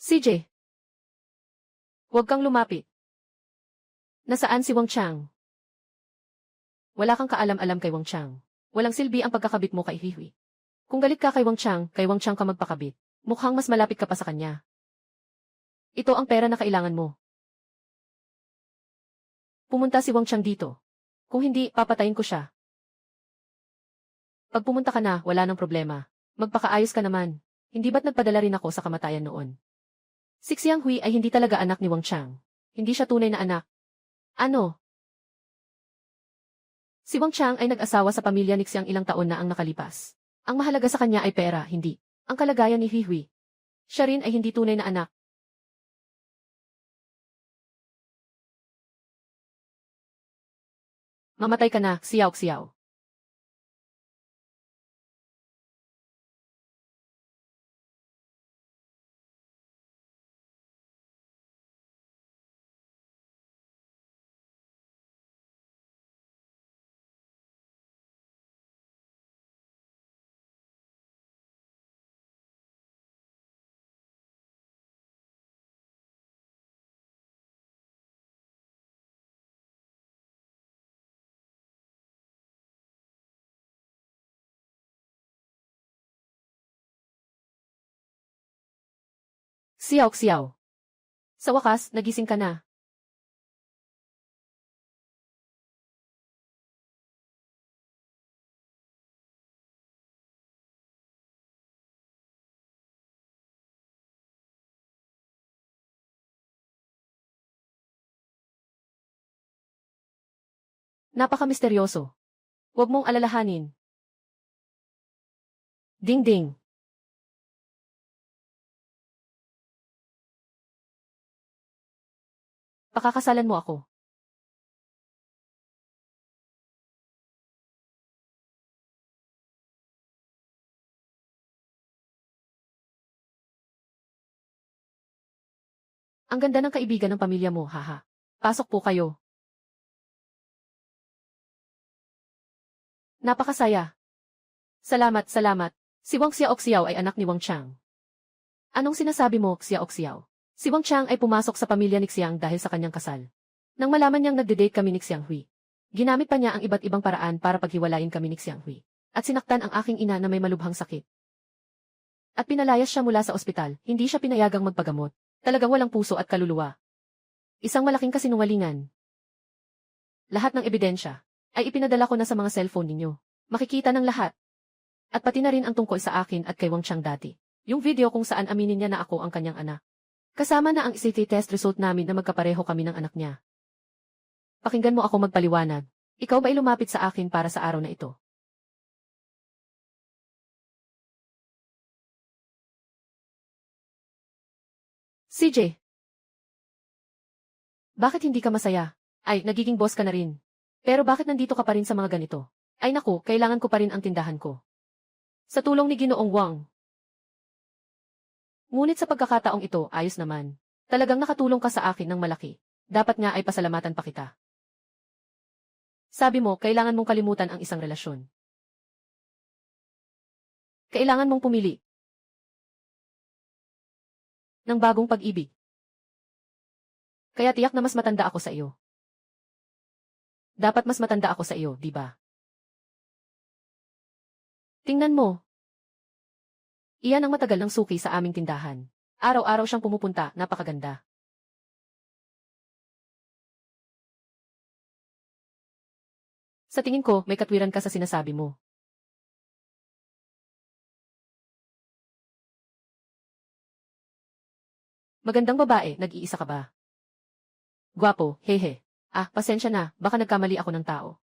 CJ. Huwag kang lumapit. Nasaan si Wang Chang? Wala kang kaalam-alam kay Wang Chang. Walang silbi ang pagkakabit mo kay Hihui. Kung galit ka kay Wang Chang ka magpakabit. Mukhang mas malapit ka pa sa kanya. Ito ang pera na kailangan mo. Pumunta si Wang Chang dito. Kung hindi, papatayin ko siya. Pag pumunta ka na, wala nang problema. Magpakaayos ka naman. Hindi ba't nagpadala rin ako sa kamatayan noon? Si Xianghui ay hindi talaga anak ni Wang Chang. Hindi siya tunay na anak. Ano? Si Wang Chang ay nag-asawa sa pamilya ni Xiang ilang taon na ang nakalipas. Ang mahalaga sa kanya ay pera, hindi ang kalagayan ni Hihui. Siya rin ay hindi tunay na anak. Mamatay ka na, Xiao Xiao. Xiao Xiao. Sa wakas, nagising ka na. Napaka-misteryoso. Huwag mong alalahanin. Ding ding. Pakakasalan mo ako. Ang ganda ng kaibigan ng pamilya mo, haha. Pasok po kayo. Napakasaya. Salamat, salamat. Si Wang Xiaoxiao ay anak ni Wang Chang. Anong sinasabi mo, Xiaoxiao? Si Wang Chang ay pumasok sa pamilya ni Xiang dahil sa kanyang kasal. Nang malaman niyang nagde-date kami ni Xiang Hui, ginamit pa niya ang iba't ibang paraan para paghiwalayin kami ni Xiang Hui. At sinaktan ang aking ina na may malubhang sakit. At pinalayas siya mula sa ospital, hindi siya pinayagang magpagamot. Talagang walang puso at kaluluwa. Isang malaking kasinungalingan. Lahat ng ebidensya ay ipinadala ko na sa mga cellphone ninyo. Makikita ng lahat. At pati na rin ang tungkol sa akin at kay Wang Chang dati. Yung video kung saan aminin niya na ako ang kanyang anak. Kasama na ang SAT test result namin na magkapareho kami ng anak niya. Pakinggan mo ako magpaliwanag. Ikaw ba ay lumapit sa akin para sa araw na ito? CJ, bakit hindi ka masaya? Ay, nagiging boss ka na rin. Pero bakit nandito ka pa rin sa mga ganito? Ay naku, kailangan ko pa rin ang tindahan ko. Sa tulong ni Ginoong Wang. Ngunit sa pagkakataong ito, ayos naman. Talagang nakatulong ka sa akin ng malaki. Dapat nga ay pasalamatan pa kita. Sabi mo, kailangan mong kalimutan ang isang relasyon. Kailangan mong pumili ng bagong pag-ibig. Kaya tiyak na mas matanda ako sa iyo. Dapat mas matanda ako sa iyo, di ba? Tingnan mo. Iyan ang matagal ng suki sa aming tindahan. Araw-araw siyang pumupunta, napakaganda. Sa tingin ko, may katwiran ka sa sinasabi mo. Magandang babae, nag-iisa ka ba? Gwapo, hehe. Ah, pasensya na, baka nagkamali ako ng tao.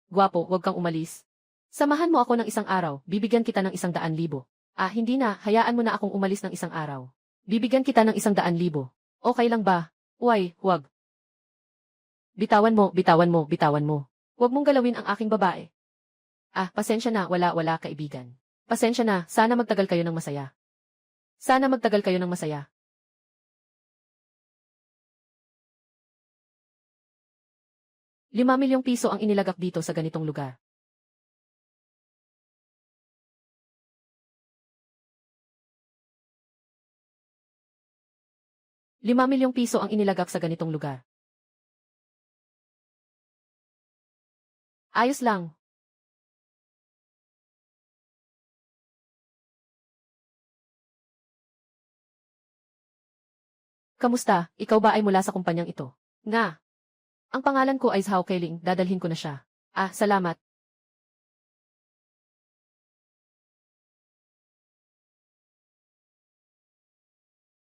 Gwapo, huwag kang umalis. Samahan mo ako ng isang araw, bibigyan kita ng 100,000. Ah, hindi na, hayaan mo na akong umalis ng isang araw. Bibigyan kita ng 100,000. Okay lang ba? Uy, huwag. Bitawan mo, bitawan mo, bitawan mo. Huwag mong galawin ang aking babae. Ah, pasensya na, wala kaibigan. Pasensya na, sana magtagal kayo ng masaya. Sana magtagal kayo ng masaya. 5 milyong piso ang inilagak dito sa ganitong lugar. 5 milyong piso ang inilagak sa ganitong lugar. Ayos lang. Kamusta, ikaw ba ay mula sa kumpanyang ito? Nga. Ang pangalan ko ay Zhao Keiling, dadalhin ko na siya. Ah, salamat.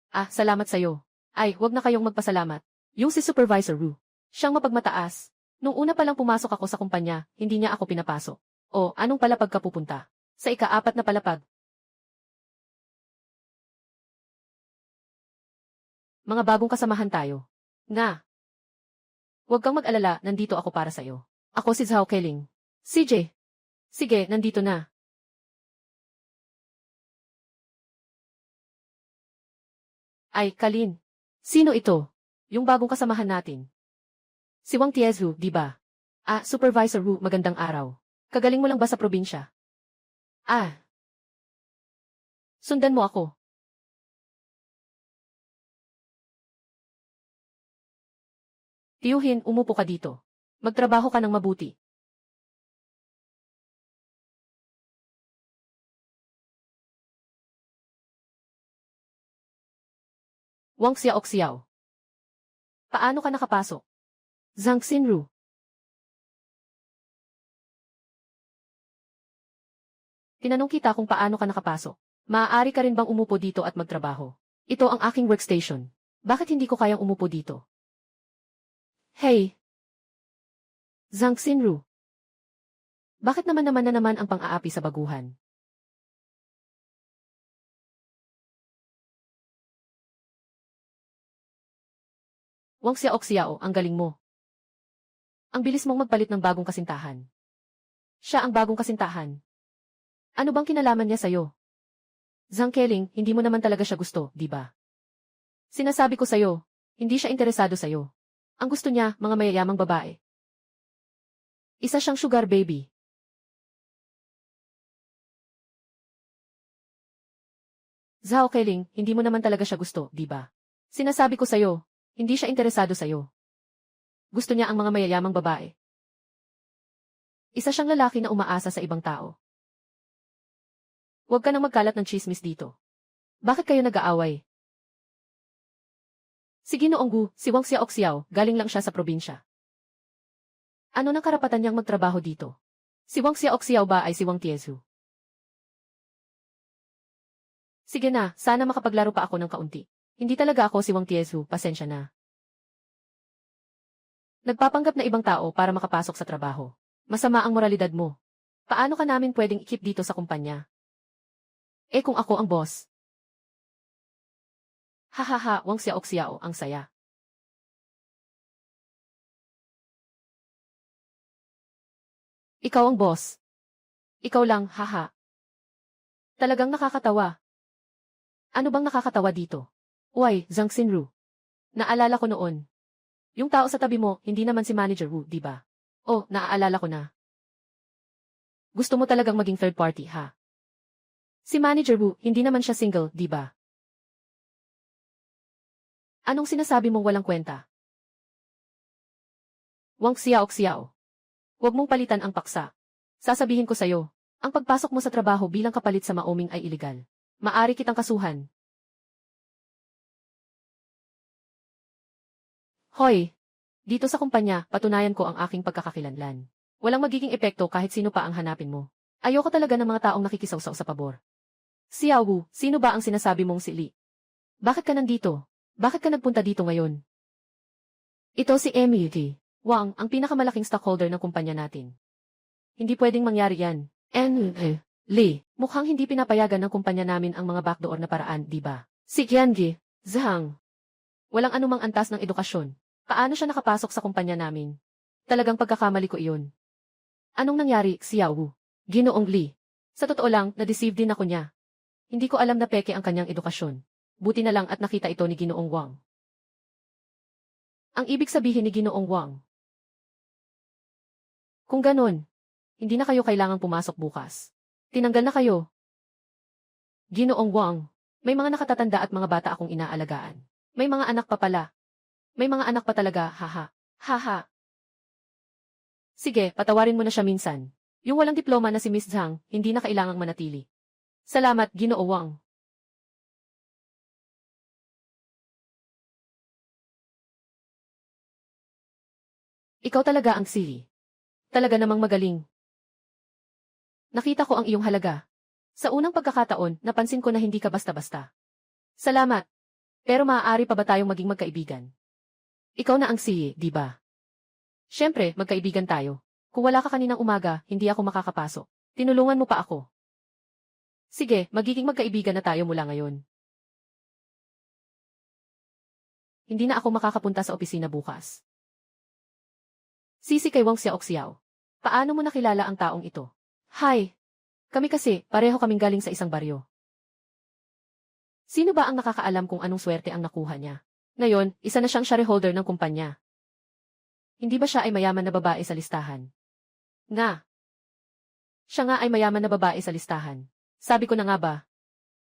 Ah, salamat sa'yo. Ay, wag na kayong magpasalamat. Yung si Supervisor Wu. Siyang mapagmataas. Nung una pa lang pumasok ako sa kumpanya, hindi niya ako pinapasok. O, anong palapag ka pupunta? Sa ika-4 na palapag. Mga bagong kasamahan tayo. Nga. Huwag kang mag-alala, nandito ako para sa'yo. Ako si Zhao Keling. CJ. Sige, nandito na. Ay, Kalin. Sino ito? Yung bagong kasamahan natin. Si Wang Tiezu, di ba? Ah, Supervisor Wu, magandang araw. Kagaling mo lang ba sa probinsya? Ah. Sundan mo ako. Tiyuhin, umupo ka dito. Magtrabaho ka ng mabuti. Wang Xiaoxiao. Paano ka nakapasok? Zhang Xinru. Tinanong kita kung paano ka nakapasok. Maaari ka rin bang umupo dito at magtrabaho? Ito ang aking workstation. Bakit hindi ko kayang umupo dito? Hey! Zhang Xinru. Bakit naman na naman ang pang-aapi sa baguhan? Wang Xiaoxiao, ang galing mo. Ang bilis mong magpalit ng bagong kasintahan. Siya ang bagong kasintahan. Ano bang kinalaman niya sa'yo? Zhang Keling, hindi mo naman talaga siya gusto, di ba? Sinasabi ko sa'yo, hindi siya interesado sa'yo. Ang gusto niya, mga mayayamang babae. Isa siyang sugar baby. Zhao Keling, hindi mo naman talaga siya gusto, di ba? Sinasabi ko sa'yo, hindi siya interesado sa'yo. Gusto niya ang mga mayayamang babae. Isa siyang lalaki na umaasa sa ibang tao. Huwag ka nang magkalat ng chismis dito. Bakit kayo nag-aaway? Si Ginoong Gu, si Wang Xiaoxiao, galing lang siya sa probinsya. Ano nang karapatan niyang magtrabaho dito? Si Wang Xiaoxiao ba ay si Wang Tiezu? Sige na, sana makapaglaro pa ako ng kaunti. Hindi talaga ako si Wang Tiezu, pasensya na. Nagpapanggap na ibang tao para makapasok sa trabaho. Masama ang moralidad mo. Paano ka namin pwedeng ikip dito sa kumpanya? Eh kung ako ang boss? Hahaha, Wang Xiaoxiao, ang saya. Ikaw ang boss. Ikaw lang, haha. Talagang nakakatawa. Ano bang nakakatawa dito? Uy, Zhang Xinru. Naalala ko noon. Yung tao sa tabi mo, hindi naman si Manager Wu, di ba? Oh, naaalala ko na. Gusto mo talagang maging third party, ha? Si Manager Wu, hindi naman siya single, di ba? Anong sinasabi mong walang kwenta? Wang Xiaoxiao. Huwag mong palitan ang paksa. Sasabihin ko sa'yo, ang pagpasok mo sa trabaho bilang kapalit sa maoming ay iligal. Maari kitang kasuhan. Hoy! Dito sa kumpanya, patunayan ko ang aking pagkakakilanlan. Walang magiging epekto kahit sino pa ang hanapin mo. Ayoko talaga ng mga taong nakikisawsaw sa pabor. Xiao Wu, sino ba ang sinasabi mong si Li? Bakit ka nandito? Bakit ka nagpunta dito ngayon? Ito si Emily Wang, ang pinakamalaking stockholder ng kumpanya natin. Hindi pwedeng mangyari yan. Li, mukhang hindi pinapayagan ng kumpanya namin ang mga backdoor na paraan, di ba? Si Qiangi, Zhang. Walang anumang antas ng edukasyon. Paano siya nakapasok sa kumpanya namin? Talagang pagkakamali ko iyon. Anong nangyari, Xiao Wu? Ginoong Li. Sa totoo lang, na-deceive din ako niya. Hindi ko alam na peke ang kanyang edukasyon. Buti na lang at nakita ito ni Ginoong Wang. Ang ibig sabihin ni Ginoong Wang. Kung ganon, hindi na kayo kailangang pumasok bukas. Tinanggal na kayo. Ginoong Wang, may mga nakatatanda at mga bata akong inaalagaan. May mga anak pa pala. May mga anak pa talaga, haha. Haha. Sige, patawarin mo na siya minsan. Yung walang diploma na si Miss Zhang, hindi na kailangang manatili. Salamat, Ginoo Wang. Ikaw talaga ang sili. Talaga namang magaling. Nakita ko ang iyong halaga. Sa unang pagkakataon, napansin ko na hindi ka basta-basta. Salamat. Pero maaari pa ba tayong maging magkaibigan? Ikaw na ang siye, di ba? Siyempre, magkaibigan tayo. Kung wala ka kaninang umaga, hindi ako makakapasok. Tinulungan mo pa ako. Sige, magiging magkaibigan na tayo mula ngayon. Hindi na ako makakapunta sa opisina bukas. Sisi kay Wang Xiaoxiao. Paano mo nakilala ang taong ito? Hi. Kami kasi, pareho kaming galing sa isang baryo. Sino ba ang nakakaalam kung anong swerte ang nakuha niya? Ngayon, isa na siyang shareholder ng kumpanya. Hindi ba siya ay mayaman na babae sa listahan? Nga. Siya nga ay mayaman na babae sa listahan. Sabi ko na nga ba?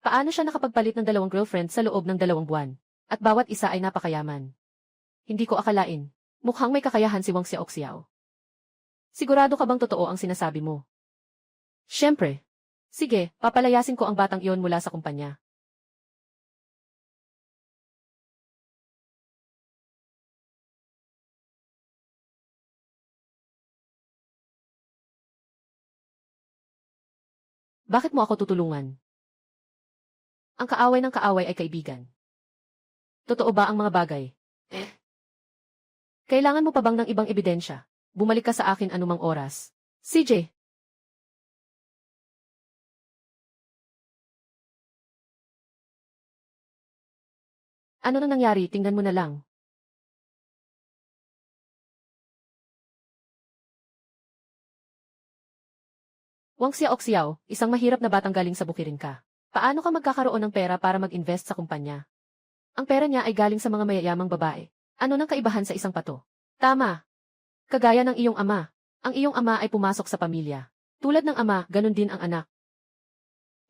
Paano siya nakapagpalit ng 2 girlfriend sa loob ng 2 buwan? At bawat isa ay napakayaman. Hindi ko akalain. Mukhang may kakayahan si Wang Xiaoxiao. Sigurado ka bang totoo ang sinasabi mo? Siyempre. Sige, papalayasin ko ang batang iyon mula sa kumpanya. Bakit mo ako tutulungan? Ang kaaway ng kaaway ay kaibigan. Totoo ba ang mga bagay? Kailangan mo pa bang ng ibang ebidensya? Bumalik ka sa akin anumang oras. CJ. Ano nang nangyari? Tingnan mo na lang. Wang Xiaoxiao, isang mahirap na batang galing sa bukirin ka. Paano ka magkakaroon ng pera para mag-invest sa kumpanya? Ang pera niya ay galing sa mga mayayamang babae. Ano nang kaibahan sa isang pato? Tama. Kagaya ng iyong ama. Ang iyong ama ay pumasok sa pamilya. Tulad ng ama, ganun din ang anak.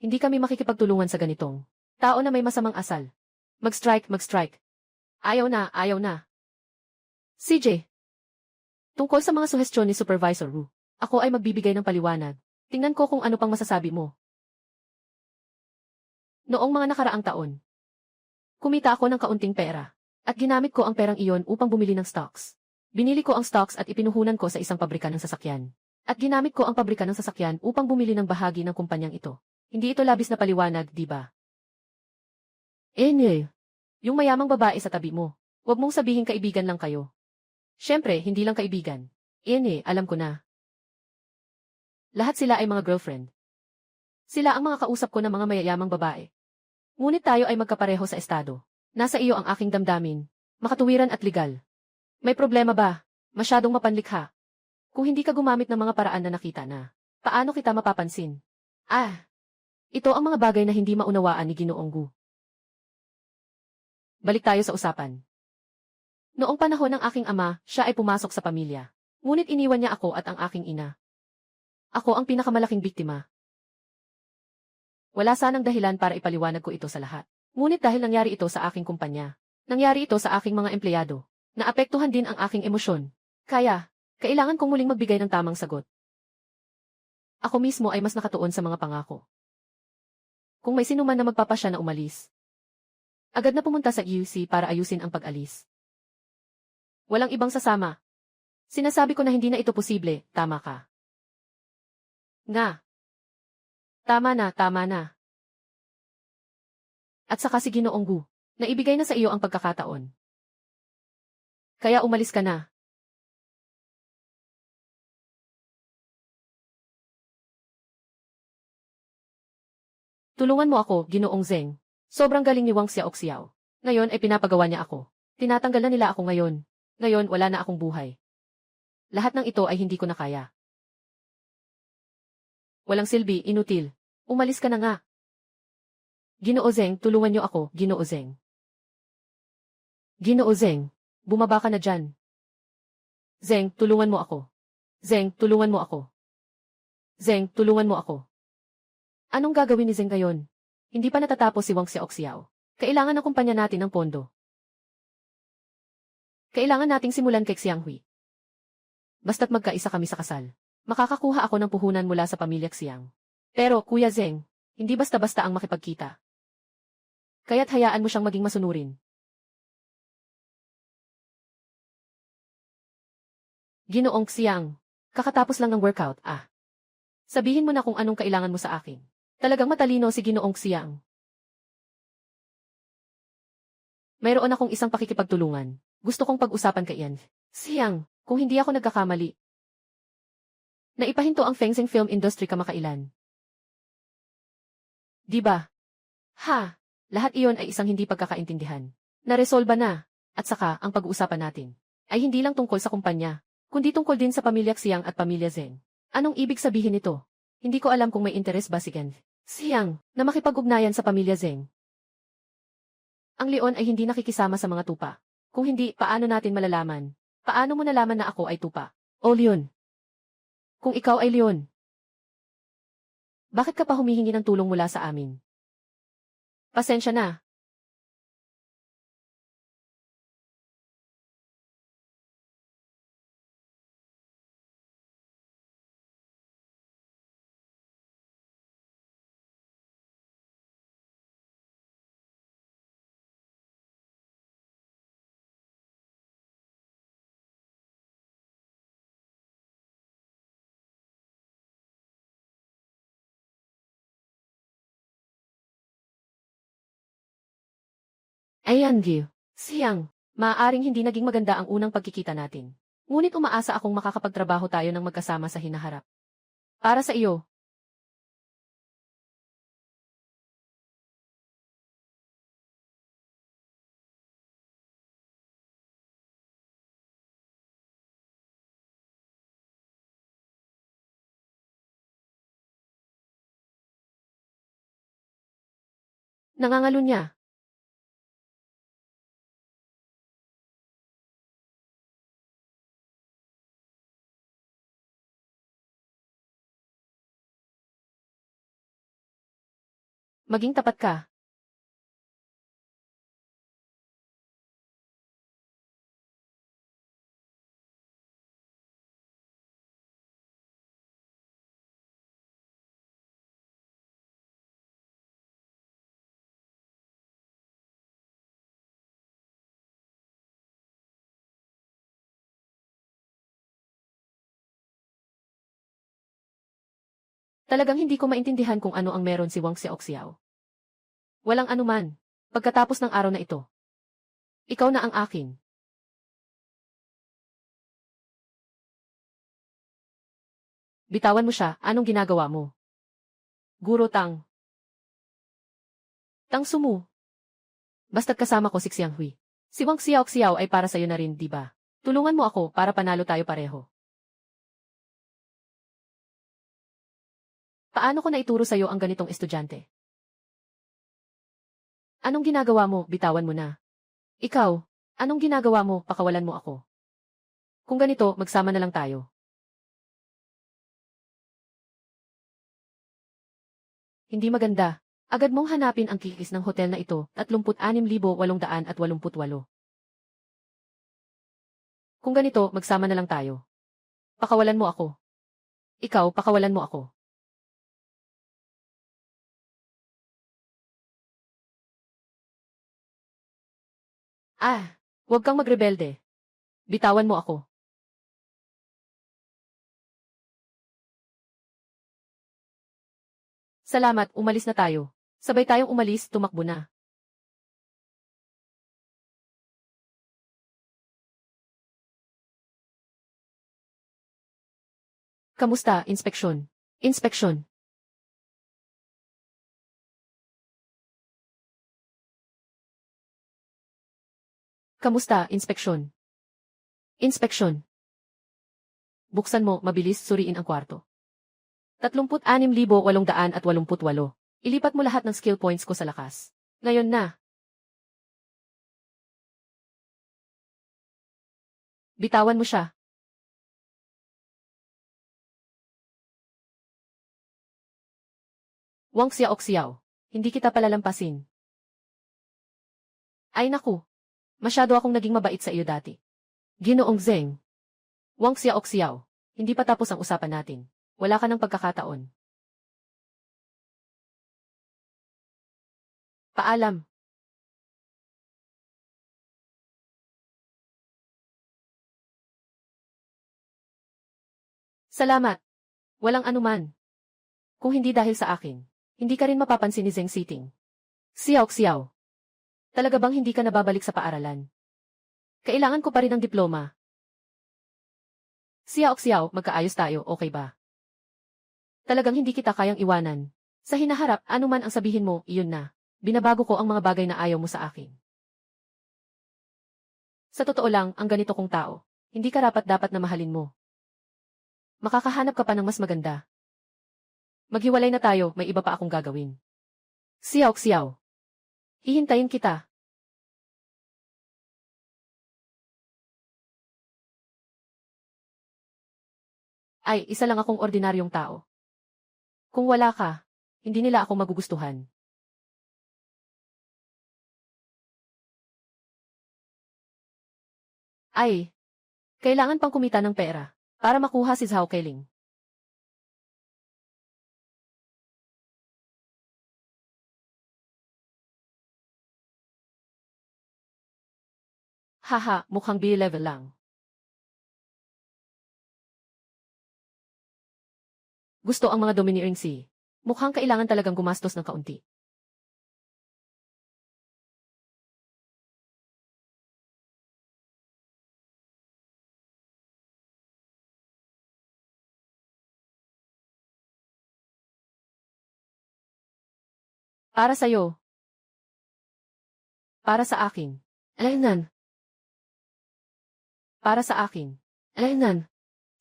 Hindi kami makikipagtulungan sa ganitong tao na may masamang asal. Mag-strike, mag-strike. Ayaw na, ayaw na. CJ. Tungkol sa mga suhestyon ni Supervisor Wu, ako ay magbibigay ng paliwanag. Tingnan ko kung ano pang masasabi mo. Noong mga nakaraang taon, kumita ako ng kaunting pera, at ginamit ko ang perang iyon upang bumili ng stocks. Binili ko ang stocks at ipinuhunan ko sa isang pabrika ng sasakyan. At ginamit ko ang pabrika ng sasakyan upang bumili ng bahagi ng kumpanyang ito. Hindi ito labis na paliwanag, di ba? Yung mayamang babae sa tabi mo. Huwag mong sabihin kaibigan lang kayo. Siyempre, hindi lang kaibigan. Alam ko na. Lahat sila ay mga girlfriend. Sila ang mga kausap ko na mga mayayamang babae. Ngunit tayo ay magkapareho sa estado. Nasa iyo ang aking damdamin. Makatuwiran at legal. May problema ba? Masyadong mapanlikha. Kung hindi ka gumamit ng mga paraan na nakita na, paano kita mapapansin? Ito ang mga bagay na hindi maunawaan ni Ginoong Gu. Balik tayo sa usapan. Noong panahon ng aking ama, siya ay pumasok sa pamilya. Ngunit iniwan niya ako at ang aking ina. Ako ang pinakamalaking biktima. Wala sanang dahilan para ipaliwanag ko ito sa lahat. Ngunit dahil nangyari ito sa aking kumpanya, nangyari ito sa aking mga empleyado, naapektuhan din ang aking emosyon. Kaya, kailangan kong muling magbigay ng tamang sagot. Ako mismo ay mas nakatuon sa mga pangako. Kung may sinuman na magpapasya na umalis, agad na pumunta sa UC para ayusin ang pag-alis. Walang ibang sasama. Sinasabi ko na hindi na ito posible, tama ka. Nga. Tama na, tama na. At saka si Ginoong Gu, naibigay na sa iyo ang pagkakataon. Kaya umalis ka na. Tulungan mo ako, Ginoong Zeng. Sobrang galing ni Wang Xiaoxiao. Ngayon ay pinapagawa niya ako. Tinatanggal na nila ako ngayon. Ngayon wala na akong buhay. Lahat ng ito ay hindi ko na kaya. Walang silbi, inutil. Umalis ka na nga. Ginoo Zeng, tulungan niyo ako, Ginoo Zeng. Ginoo Zeng, bumaba ka na dyan. Zeng, tulungan mo ako. Zeng, tulungan mo ako. Zeng, tulungan mo ako. Anong gagawin ni Zeng ngayon? Hindi pa natatapos si Wang Xiaoxiao. Kailangan ng kumpanya natin ng pondo. Kailangan nating simulan kay Xianghui. Basta't magkaisa kami sa kasal, makakakuha ako ng puhunan mula sa pamilya Xiang. Pero, Kuya Zeng, hindi basta-basta ang makipagkita. Kaya't hayaan mo siyang maging masunurin. Ginoong Xiang, kakatapos lang ng workout, Sabihin mo na kung anong kailangan mo sa akin. Talagang matalino si Ginoong Xiang. Mayroon akong isang pakikipagtulungan. Gusto kong pag-usapan kay Ian. Xiang, Kung hindi ako nagkakamali. Naipahinto ang fencing film industry kamakailan. Di ba? Ha! Lahat iyon ay isang hindi pagkakaintindihan. Naresolba na. At saka, ang pag-uusapan natin ay hindi lang tungkol sa kumpanya, kundi tungkol din sa pamilya Xiang at pamilya Zeng. Anong ibig sabihin nito? Hindi ko alam kung may interes ba si Gen Xiang na makipag-ugnayan sa pamilya Zeng. Ang leon ay hindi nakikisama sa mga tupa. Kung hindi, paano natin malalaman? Paano mo nalaman na ako ay tupa? O leon? Kung ikaw ay leon, bakit ka pa humihingi ng tulong mula sa amin? Pasensya na. Ayan, Gil. Siyang, maaaring hindi naging maganda ang unang pagkikita natin. Ngunit umaasa akong makakapagtrabaho tayo ng magkasama sa hinaharap. Para sa iyo. Nangangalo niya. Maging tapat ka. Talagang hindi ko maintindihan kung ano ang meron si Wang Xiaoxiao. Walang anuman. Pagkatapos ng araw na ito. Ikaw na ang akin. Bitawan mo siya, anong ginagawa mo? Guro Tang. Tang Sumu. Basta't kasama ko si Xiang Hui. Si Wang Xiaoxiao ay para sa'yo na rin, di ba? Tulungan mo ako para panalo tayo pareho. Paano ko naituro sa'yo ang ganitong estudyante? Anong ginagawa mo, bitawan mo na. Ikaw, anong ginagawa mo, pakawalan mo ako. Kung ganito, magsama na lang tayo. Hindi maganda. Agad mong hanapin ang kikis ng hotel na ito, 36,888. Kung ganito, magsama na lang tayo. Pakawalan mo ako. Ikaw, pakawalan mo ako. Huwag kang magrebelde. Bitawan mo ako. Salamat, umalis na tayo. Sabay tayong umalis, tumakbo na. Kamusta, inspeksyon? Inspeksyon. Kamusta, inspeksyon? Inspeksyon. Buksan mo, mabilis, suriin ang kwarto. 36,888. Ilipat mo lahat ng skill points ko sa lakas. Ngayon na. Bitawan mo siya. Wang Xiaoxiao. Hindi kita palalampasin. Ay naku. Masyado akong naging mabait sa iyo dati. Ginoong Zeng. Wang Xiaoxiao. Hindi pa tapos ang usapan natin. Wala ka ng pagkakataon. Paalam. Salamat. Walang anuman. Kung hindi dahil sa akin, hindi ka rin mapapansin ni Zeng Siting. Xiao. Talaga bang hindi ka nababalik sa paaralan? Kailangan ko pa rin ng diploma. Xiao, magkaayos tayo, okay ba? Talagang hindi kita kayang iwanan. Sa hinaharap, ano man ang sabihin mo, iyon na. Binabago ko ang mga bagay na ayaw mo sa akin. Sa totoo lang, ang ganito kong tao, hindi karapat-dapat na mahalin mo. Makakahanap ka pa ng mas maganda. Maghiwalay na tayo, may iba pa akong gagawin. Xiao. Hihintayin kita. Ay, isa lang akong ordinaryong tao. Kung wala ka, hindi nila ako magugustuhan. Ay, kailangan pang kumita ng pera para makuha si Zhao Keling. Haha, mukhang B-level lang. Gusto ang mga domineering si. Mukhang kailangan talagang gumastos ng kaunti. Para sa'yo. Para sa akin. Alainan. Para sa akin. Alainan.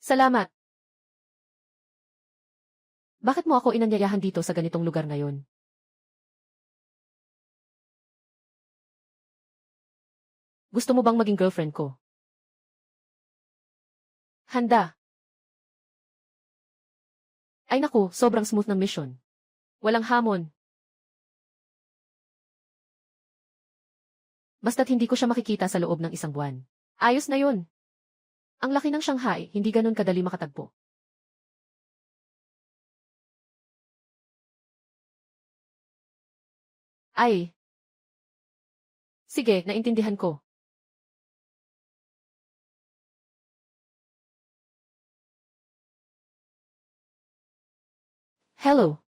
Salamat. Bakit mo ako inanyayahan dito sa ganitong lugar ngayon? Gusto mo bang maging girlfriend ko? Handa. Ay naku, sobrang smooth ng mission. Walang hamon. Basta't hindi ko siya makikita sa loob ng isang buwan. Ayos na yun. Ang laki ng Shanghai, hindi ganun kadali makatagpo. Ay. Sige, naintindihan ko. Hello.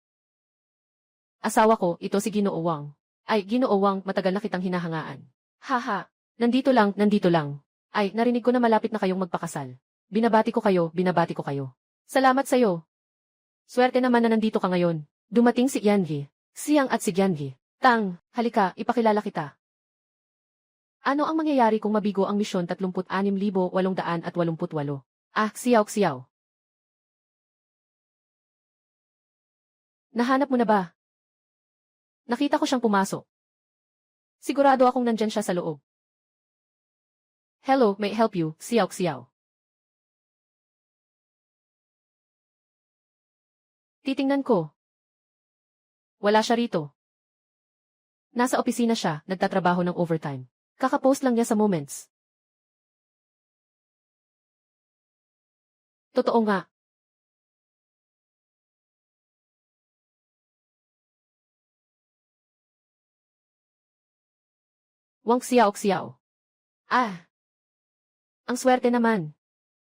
Asawa ko, ito si Ginoo Wang. Ay, Ginoo Wang, matagal na kitang hinahangaan. Haha, nandito lang. Ay, narinig ko na malapit na kayong magpakasal. Binabati ko kayo. Salamat sa'yo. Swerte naman na nandito ka ngayon. Dumating si Yanji. Siyang at si Yanji. Tang, halika, ipakilala kita. Ano ang mangyayari kung mabigo ang misyon 36,888? Ah, Xiao. Nahanap mo na ba? Nakita ko siyang pumasok. Sigurado akong nandyan siya sa loob. Hello, may I help you, Xiao. Titingnan ko. Wala siya rito. Nasa opisina siya, nagtatrabaho ng overtime. Kakapost lang niya sa Moments. Totoo nga. Wang Xiao. Ah, ang swerte naman.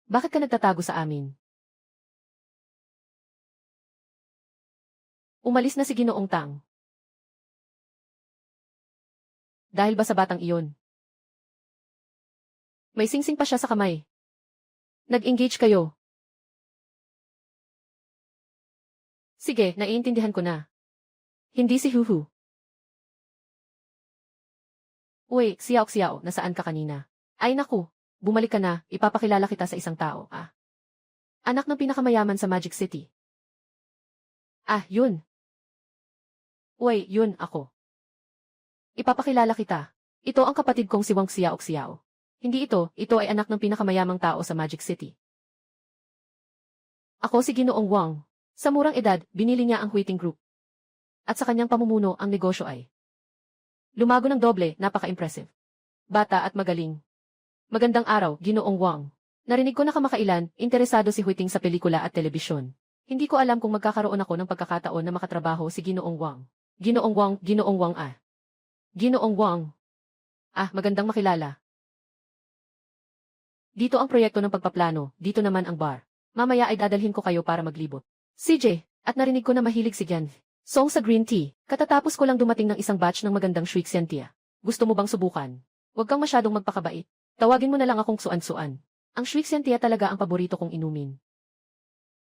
Bakit ka nagtatago sa amin? Umalis na si Ginoong Tang. Dahil ba sa batang iyon? May singsing pa siya sa kamay. Nag-engage kayo. Sige, naiintindihan ko na. Hindi si Huhu. Uy, Xiao, nasaan ka kanina? Ay naku, bumalik ka na, ipapakilala kita sa isang tao, ah. Anak ng pinakamayaman sa Magic City. Ah, yun. Uy, yun, ako. Ipapakilala kita. Ito ang kapatid kong si Wang Xiao. Hindi ito ay anak ng pinakamayamang tao sa Magic City. Ako si Ginoong Wang. Sa murang edad, binili niya ang Huiting Group. At sa kanyang pamumuno, ang negosyo ay lumago ng doble, napaka-impressive. Bata at magaling. Magandang araw, Ginoong Wang. Narinig ko na kamakailan, interesado si Huiting sa pelikula at telebisyon. Hindi ko alam kung magkakaroon ako ng pagkakataon na makatrabaho si Ginoong Wang. Ginoong Wang ah. Ginoong Wang. Ah, magandang makilala. Dito ang proyekto ng pagpaplano, dito naman ang bar. Mamaya ay dadalhin ko kayo para maglibot. CJ, at narinig ko na mahilig si Gan Song sa green tea. Katatapos ko lang dumating ng isang batch ng magandang Shuixian tea. Gusto mo bang subukan? Huwag kang masyadong magpakabait. Tawagin mo na lang akong Suan. Ang Shuixiantia talaga ang paborito kong inumin.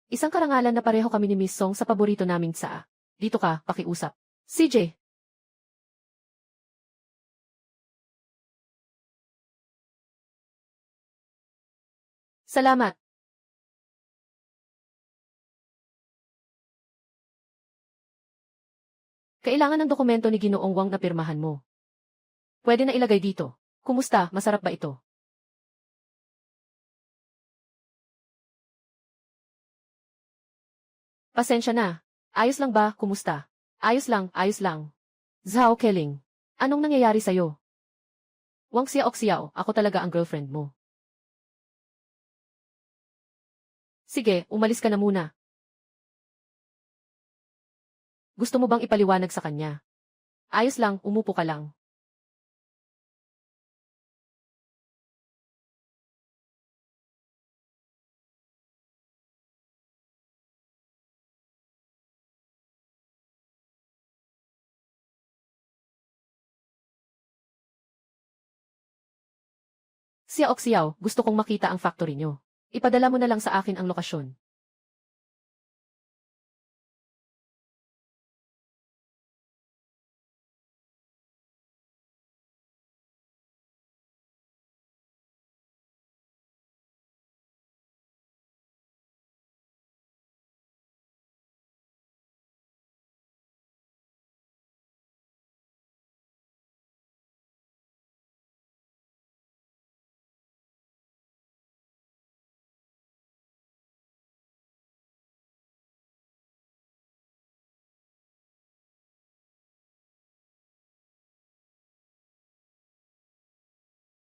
Isang karangalan na pareho kami ni Miss Song sa paborito naming tsaa. Dito ka, pakiusap. CJ. Salamat. Kailangan ng dokumento ni Ginoong Wang na pirmahan mo. Pwede na ilagay dito. Kumusta, masarap ba ito? Pasensya na. Ayos lang ba, kumusta? Ayos lang, ayos lang. Zhao Keling. Anong nangyayari sa'yo? Wang Xiao, ako talaga ang girlfriend mo. Sige, umalis ka na muna. Gusto mo bang ipaliwanag sa kanya? Ayos lang, umupo ka lang. Xiao, gusto kong makita ang factory nyo. Ipadala mo na lang sa akin ang lokasyon.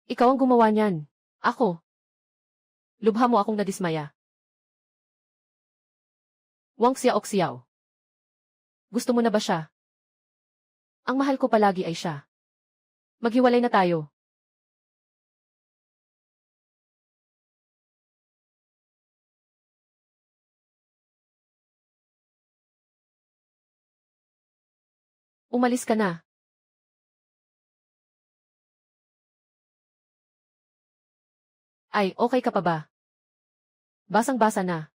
Ikaw ang gumawa niyan. Ako. Lubha mo akong nadismaya. Wang Xiao. Gusto mo na ba siya? Ang mahal ko palagi ay siya. Maghiwalay na tayo. Umalis ka na. Ay, okay ka pa ba? Basang-basa na.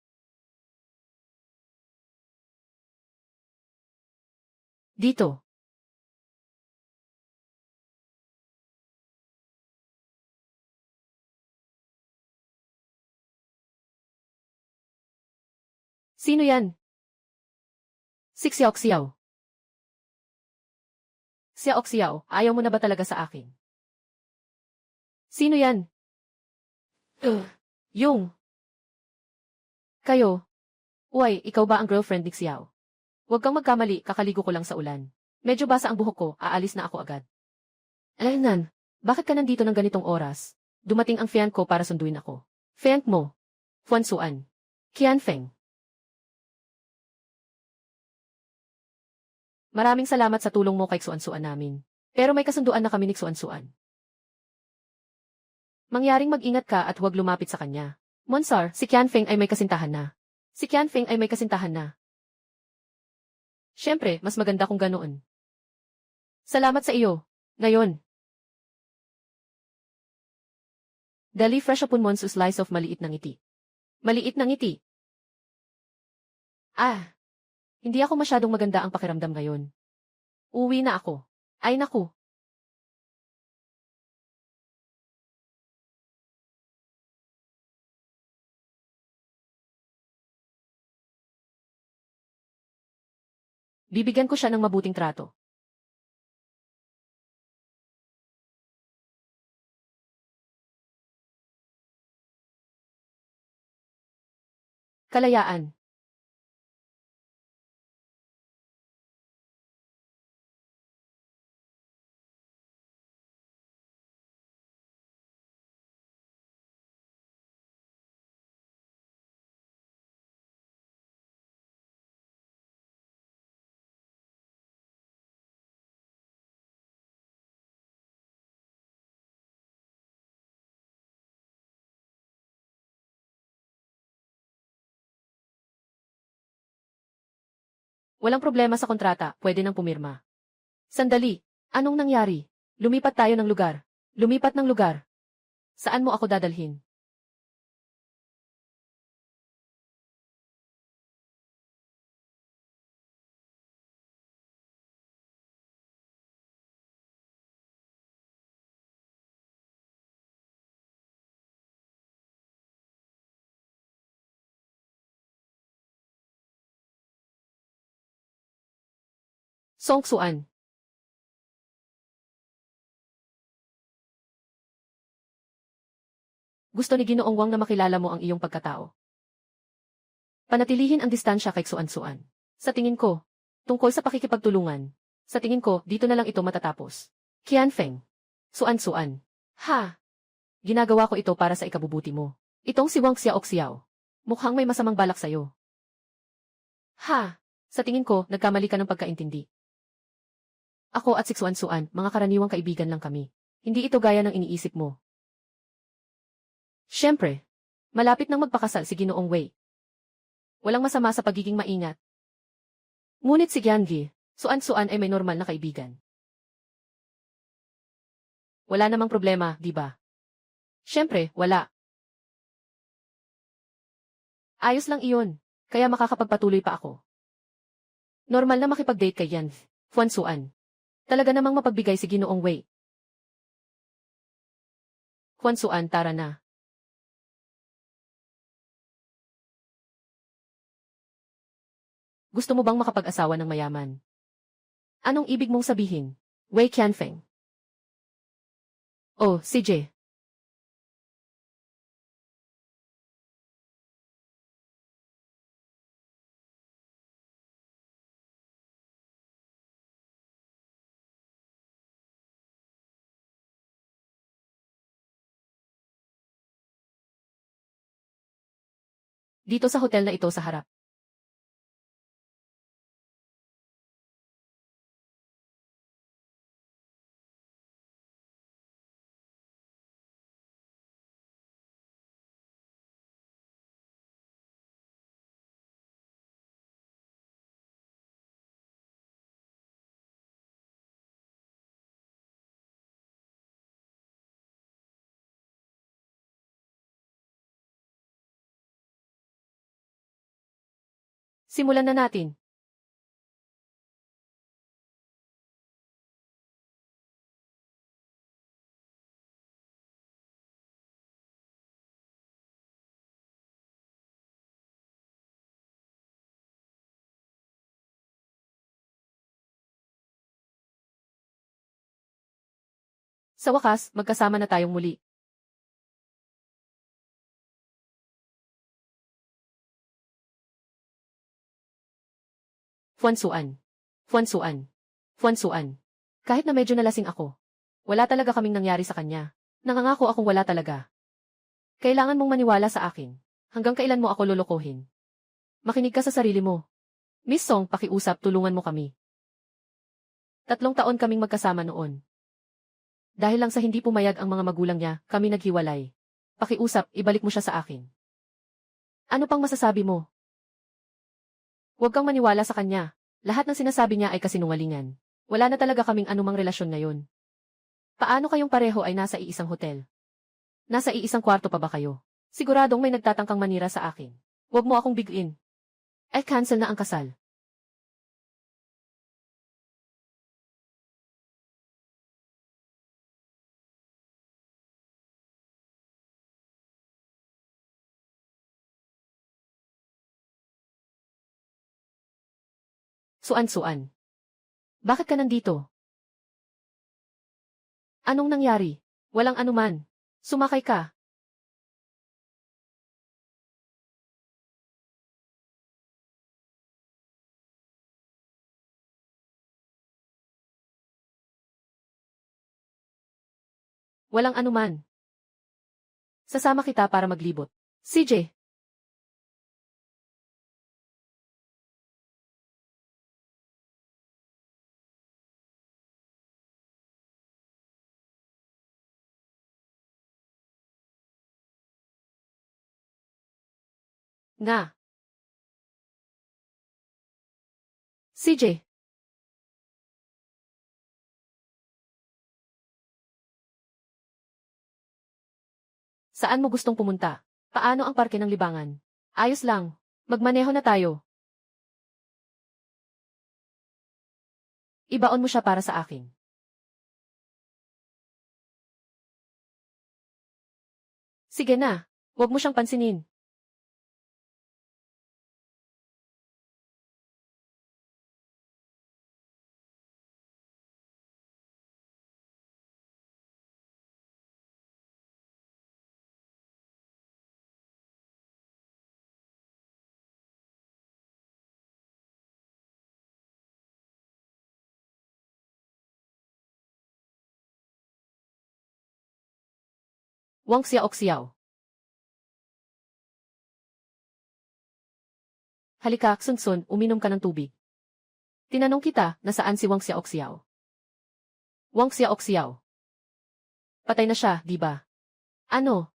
Dito. Sino yan? Si Xiao. Ayaw mo na ba talaga sa akin? Sino yan? Yung. Kayo. Uy, ikaw ba ang girlfriend ni Xiao? Huwag kang magkamali, kakaligo ko lang sa ulan. Medyo basa ang buhok ko, aalis na ako agad. Alaynan, bakit ka nandito ng ganitong oras? Dumating ang fiancé ko para sunduin ako. Fiancé mo? Fuansuan. Qianfeng. Maraming salamat sa tulong mo kay Xuansuan namin. Pero may kasunduan na kami ni Xuansuan. Mangyaring mag-ingat ka at huwag lumapit sa kanya. Monsar, si Qianfeng ay may kasintahan na. Siyempre, mas maganda kung ganoon. Salamat sa iyo. Ngayon. Dali fresh upon monsu slice of maliit ng ngiti. Maliit ng ngiti. Hindi ako masyadong maganda ang pakiramdam ngayon. Uwi na ako. Ay naku. Bibigyan ko siya ng mabuting trato. Kalayaan. Walang problema sa kontrata, pwede nang pumirma. Sandali, anong nangyari? Lumipat tayo ng lugar. Lumipat ng lugar. Saan mo ako dadalhin? Song Suan. Gusto ni Ginoong Wang na makilala mo ang iyong pagkatao. Panatilihin ang distansya kay Suan-Suan. Sa tingin ko, tungkol sa pakikipagtulungan, sa tingin ko, dito na lang ito matatapos. Qianfeng. Suan-Suan. Ha! Ginagawa ko ito para sa ikabubuti mo. Itong si Wang Xiaoxiao. Mukhang may masamang balak sa'yo. Ha! Sa tingin ko, nagkamali ka ng pagkaintindi. Ako at si Suan-Suan, mga karaniwang kaibigan lang kami. Hindi ito gaya ng iniisip mo. Siyempre, malapit nang magpakasal si Ginoong Wei. Walang masama sa pagiging maingat. Ngunit si Giangi, Suan-Suan ay may normal na kaibigan. Wala namang problema, di ba? Siyempre, wala. Ayos lang iyon, kaya makakapagpatuloy pa ako. Normal na makipag-date kay Yan, Suan-Suan. Talaga namang mapagbigay si Ginoong Wei. Suan-Suan, tara na. Gusto mo bang makapag-asawa ng mayaman? Anong ibig mong sabihin? Wei Qianfeng. Oh, CJ. Dito sa hotel na ito sa harap. Simulan na natin. Sa wakas, magkasama na tayong muli. Suan-Suan. Suan-Suan. Suan-Suan. Kahit na medyo nalasing ako, wala talaga kaming nangyari sa kanya. Nangangako akong wala talaga. Kailangan mong maniwala sa akin. Hanggang kailan mo ako lolokohin? Makinig ka sa sarili mo. Miss Song, pakiusap, tulungan mo kami. 3 taon kaming magkasama noon. Dahil lang sa hindi pumayag ang mga magulang niya, kami naghiwalay. Pakiusap, ibalik mo siya sa akin. Ano pang masasabi mo? Huwag kang maniwala sa kanya. Lahat ng sinasabi niya ay kasinungalingan. Wala na talaga kaming anumang relasyon ngayon. Paano kayong pareho ay nasa iisang hotel? Nasa iisang kwarto pa ba kayo? Siguradong may nagtatangkang manira sa akin. Huwag mo akong biguin. Ay cancel na ang kasal. Suan-Suan. Bakit ka nandito? Anong nangyari? Walang anuman. Sumakay ka. Walang anuman. Sasama kita para maglibot. CJ. Nga. CJ. Saan mo gustong pumunta? Paano ang parke ng libangan? Ayos lang. Magmaneho na tayo. Ibaon mo siya para sa akin. Sige na. Huwag mo siyang pansinin. Wang Xiaoxiao. Halika, Sunsun, uminom ka ng tubig. Tinanong kita, nasaan si Wang Xiaoxiao? Wang Xiaoxiao. Patay na siya, di ba? Ano?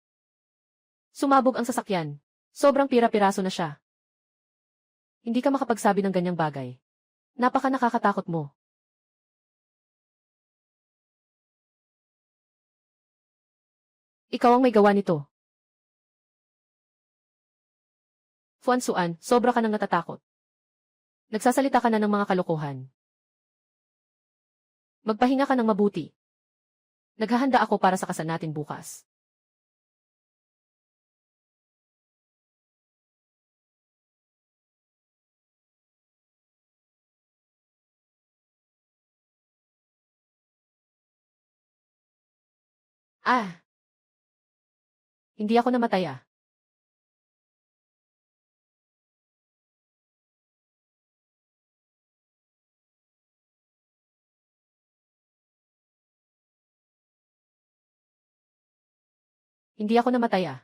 Sumabog ang sasakyan. Sobrang pira-piraso na siya. Hindi ka makapagsabi ng ganyang bagay. Napaka nakakatakot mo. Ikaw ang may gawa nito. Fuansuan, sobra ka nang natatakot. Nagsasalita ka na ng mga kalokohan. Magpahinga ka ng mabuti. Naghahanda ako para sa kasal natin bukas. Ah! Hindi ako namatay ah. Hindi ako namatay ah.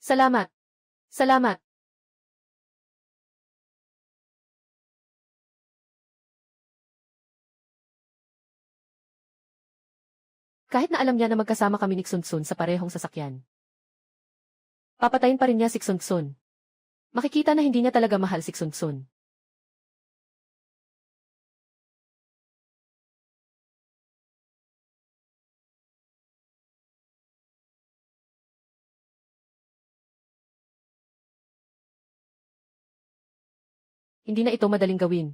Salamat. Salamat. Kahit na alam niya na magkasama kami ni Xunsun sa parehong sasakyan. Papatayin pa rin niya si Xunsun. Makikita na hindi niya talaga mahal si Xunsun. Hindi na ito madaling gawin.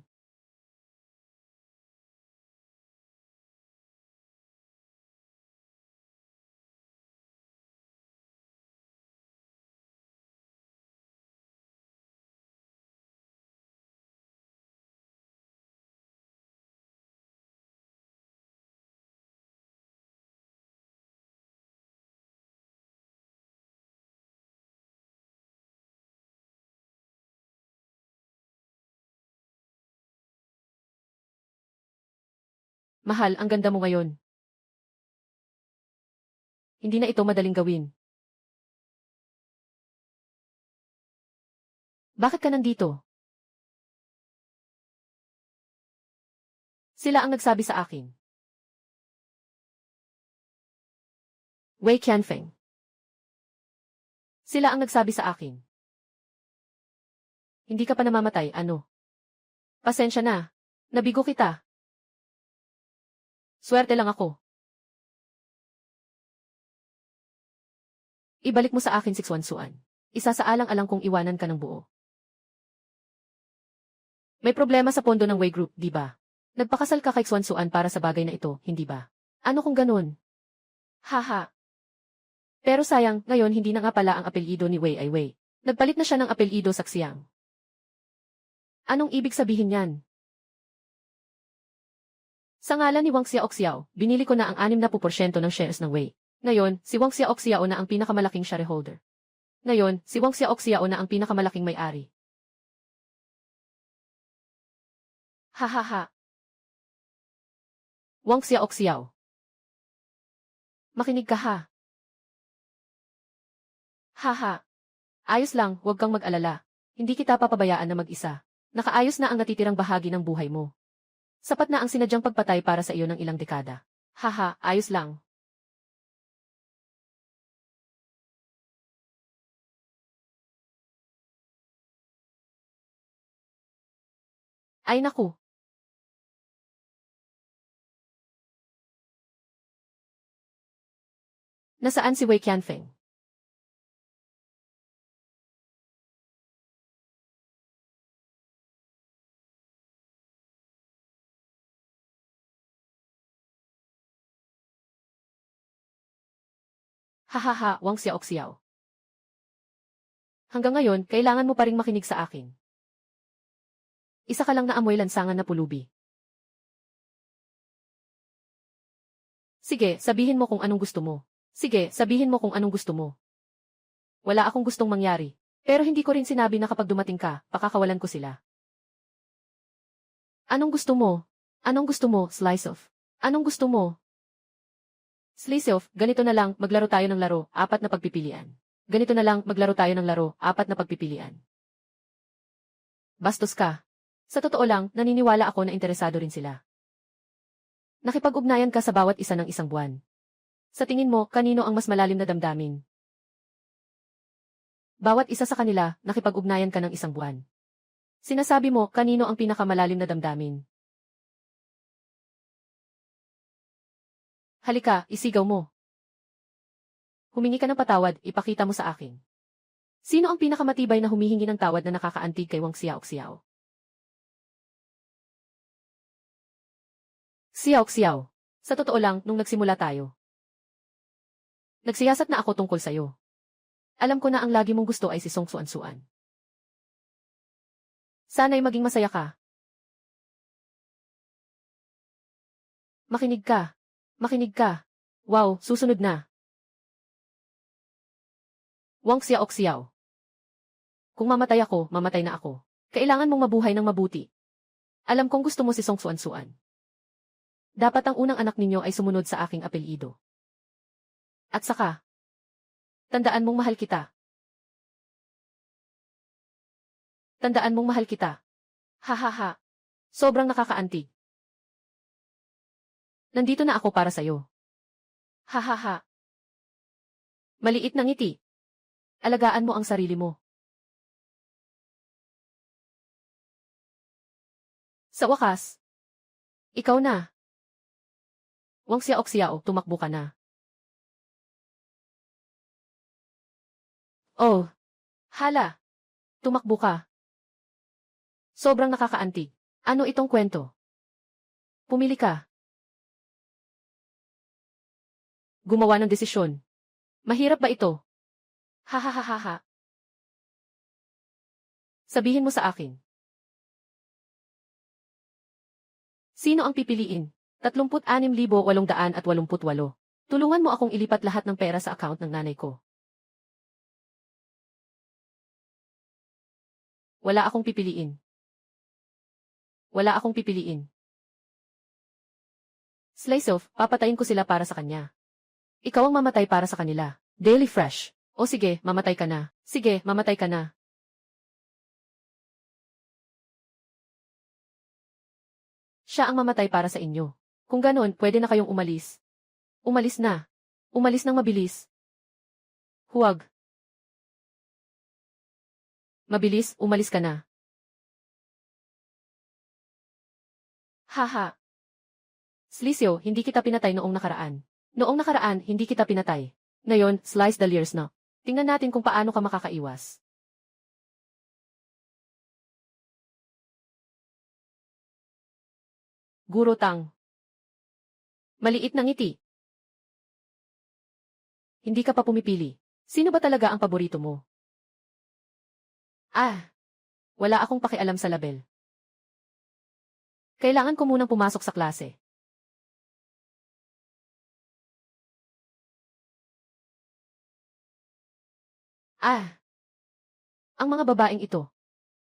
Mahal, ang ganda mo ngayon. Hindi na ito madaling gawin. Bakit ka nandito? Sila ang nagsabi sa akin. Wei Qianfeng. Sila ang nagsabi sa akin. Hindi ka pa namamatay, ano? Pasensya na. Nabigo kita. Swerte lang ako. Ibalik mo sa akin si Xuansuan. Isasaalang-alang kong iwanan ka ng buo. May problema sa pondo ng Wei Group, di ba? Nagpakasal ka kay Xuansuan para sa bagay na ito, hindi ba? Ano kung ganun? Haha. Pero sayang, ngayon hindi na nga pala ang apelyido ni Wei ay Wei. Nagpalit na siya ng apelyido sa Xiang. Anong ibig sabihin yan? Sa ngalan ni Wang Xiaoxiao, binili ko na ang 60% ng shares ng Wei. Ngayon, si Wang Xiaoxiao na ang pinakamalaking shareholder. Ngayon, si Wang Xiaoxiao na ang pinakamalaking may-ari. Hahaha. Wang Xiaoxiao. Makinig ka ha. Haha. Ayos lang, huwag kang mag-alala. Hindi kita papabayaan na mag-isa. Nakaayos na ang natitirang bahagi ng buhay mo. Sapat na ang sinadyang pagpatay para sa iyo ng ilang dekada. Haha, ayos lang. Ay naku. Nasaan si Wei Qianfeng? Hahaha, Wang Xiaoxiao. Hanggang ngayon, kailangan mo pa ring makinig sa akin. Isa ka lang na amoy lansangan na pulubi. Sige, sabihin mo kung anong gusto mo. Sige, sabihin mo kung anong gusto mo. Wala akong gustong mangyari. Pero hindi ko rin sinabi na kapag dumating ka, pakakawalan ko sila. Anong gusto mo? Anong gusto mo, Slice of? Anong gusto mo? Slice of, ganito na lang, maglaro tayo ng laro, 4 na pagpipilian. Ganito na lang, maglaro tayo ng laro, 4 na pagpipilian. Bastos ka. Sa totoo lang, naniniwala ako na interesado rin sila. Nakipag-ugnayan ka sa bawat isa ng isang buwan. Sa tingin mo, kanino ang mas malalim na damdamin? Bawat isa sa kanila, nakipag-ugnayan ka ng isang buwan. Sinasabi mo, kanino ang pinakamalalim na damdamin? Halika, isigaw mo. Humingi ka ng patawad, ipakita mo sa akin. Sino ang pinakamatibay na humihingi ng tawad na nakakaantig kay Wang Xiao? Xiao. Sa totoo lang, nung nagsimula tayo, nagsiyasat na ako tungkol sa'yo. Alam ko na ang lagi mong gusto ay si Song Suan. Sana'y maging masaya ka. Makinig ka. Wow, susunod na. Wang Xiao. Kung mamatay ako, mamatay na ako. Kailangan mong mabuhay ng mabuti. Alam kong gusto mo si Song Suan. Dapat ang unang anak ninyo ay sumunod sa aking apelyido. At saka, tandaan mong mahal kita. Ha. Sobrang nakakaantig. Nandito na ako para sa'yo. Ha. Maliit na ngiti. Alagaan mo ang sarili mo. Sa wakas, ikaw na. Wang Xiao, tumakbo ka na. Oh, hala. Tumakbo ka. Sobrang nakakaantig. Ano itong kwento? Pumili ka. Gumawa ng desisyon. Mahirap ba ito? Ha. Sabihin mo sa akin. Sino ang pipiliin? 36,888. Tulungan mo akong ilipat lahat ng pera sa account ng nanay ko. Wala akong pipiliin. Slice of, papatayin ko sila para sa kanya. Ikaw ang mamatay para sa kanila. Daily Fresh. O sige, mamatay ka na. Siya ang mamatay para sa inyo. Kung ganon, pwede na kayong umalis. Umalis na. Umalis nang mabilis. Huwag. Mabilis, umalis ka na. Haha. Slicio, hindi kita pinatay noong nakaraan. Hindi kita pinatay. Ngayon, slice the ears na. Tingnan natin kung paano ka makakaiwas. Guro Tang. Maliit na ngiti. Hindi ka pa pumipili. Sino ba talaga ang paborito mo? Wala akong pakialam sa label. Kailangan ko munang pumasok sa klase. Ang mga babaeng ito.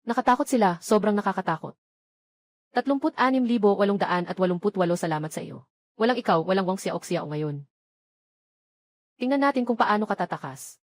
Nakatakot sila, sobrang nakakatakot. 36,888 salamat sa iyo. Walang ikaw, walang Wang Xiao ngayon. Tingnan natin kung paano ka tatakas.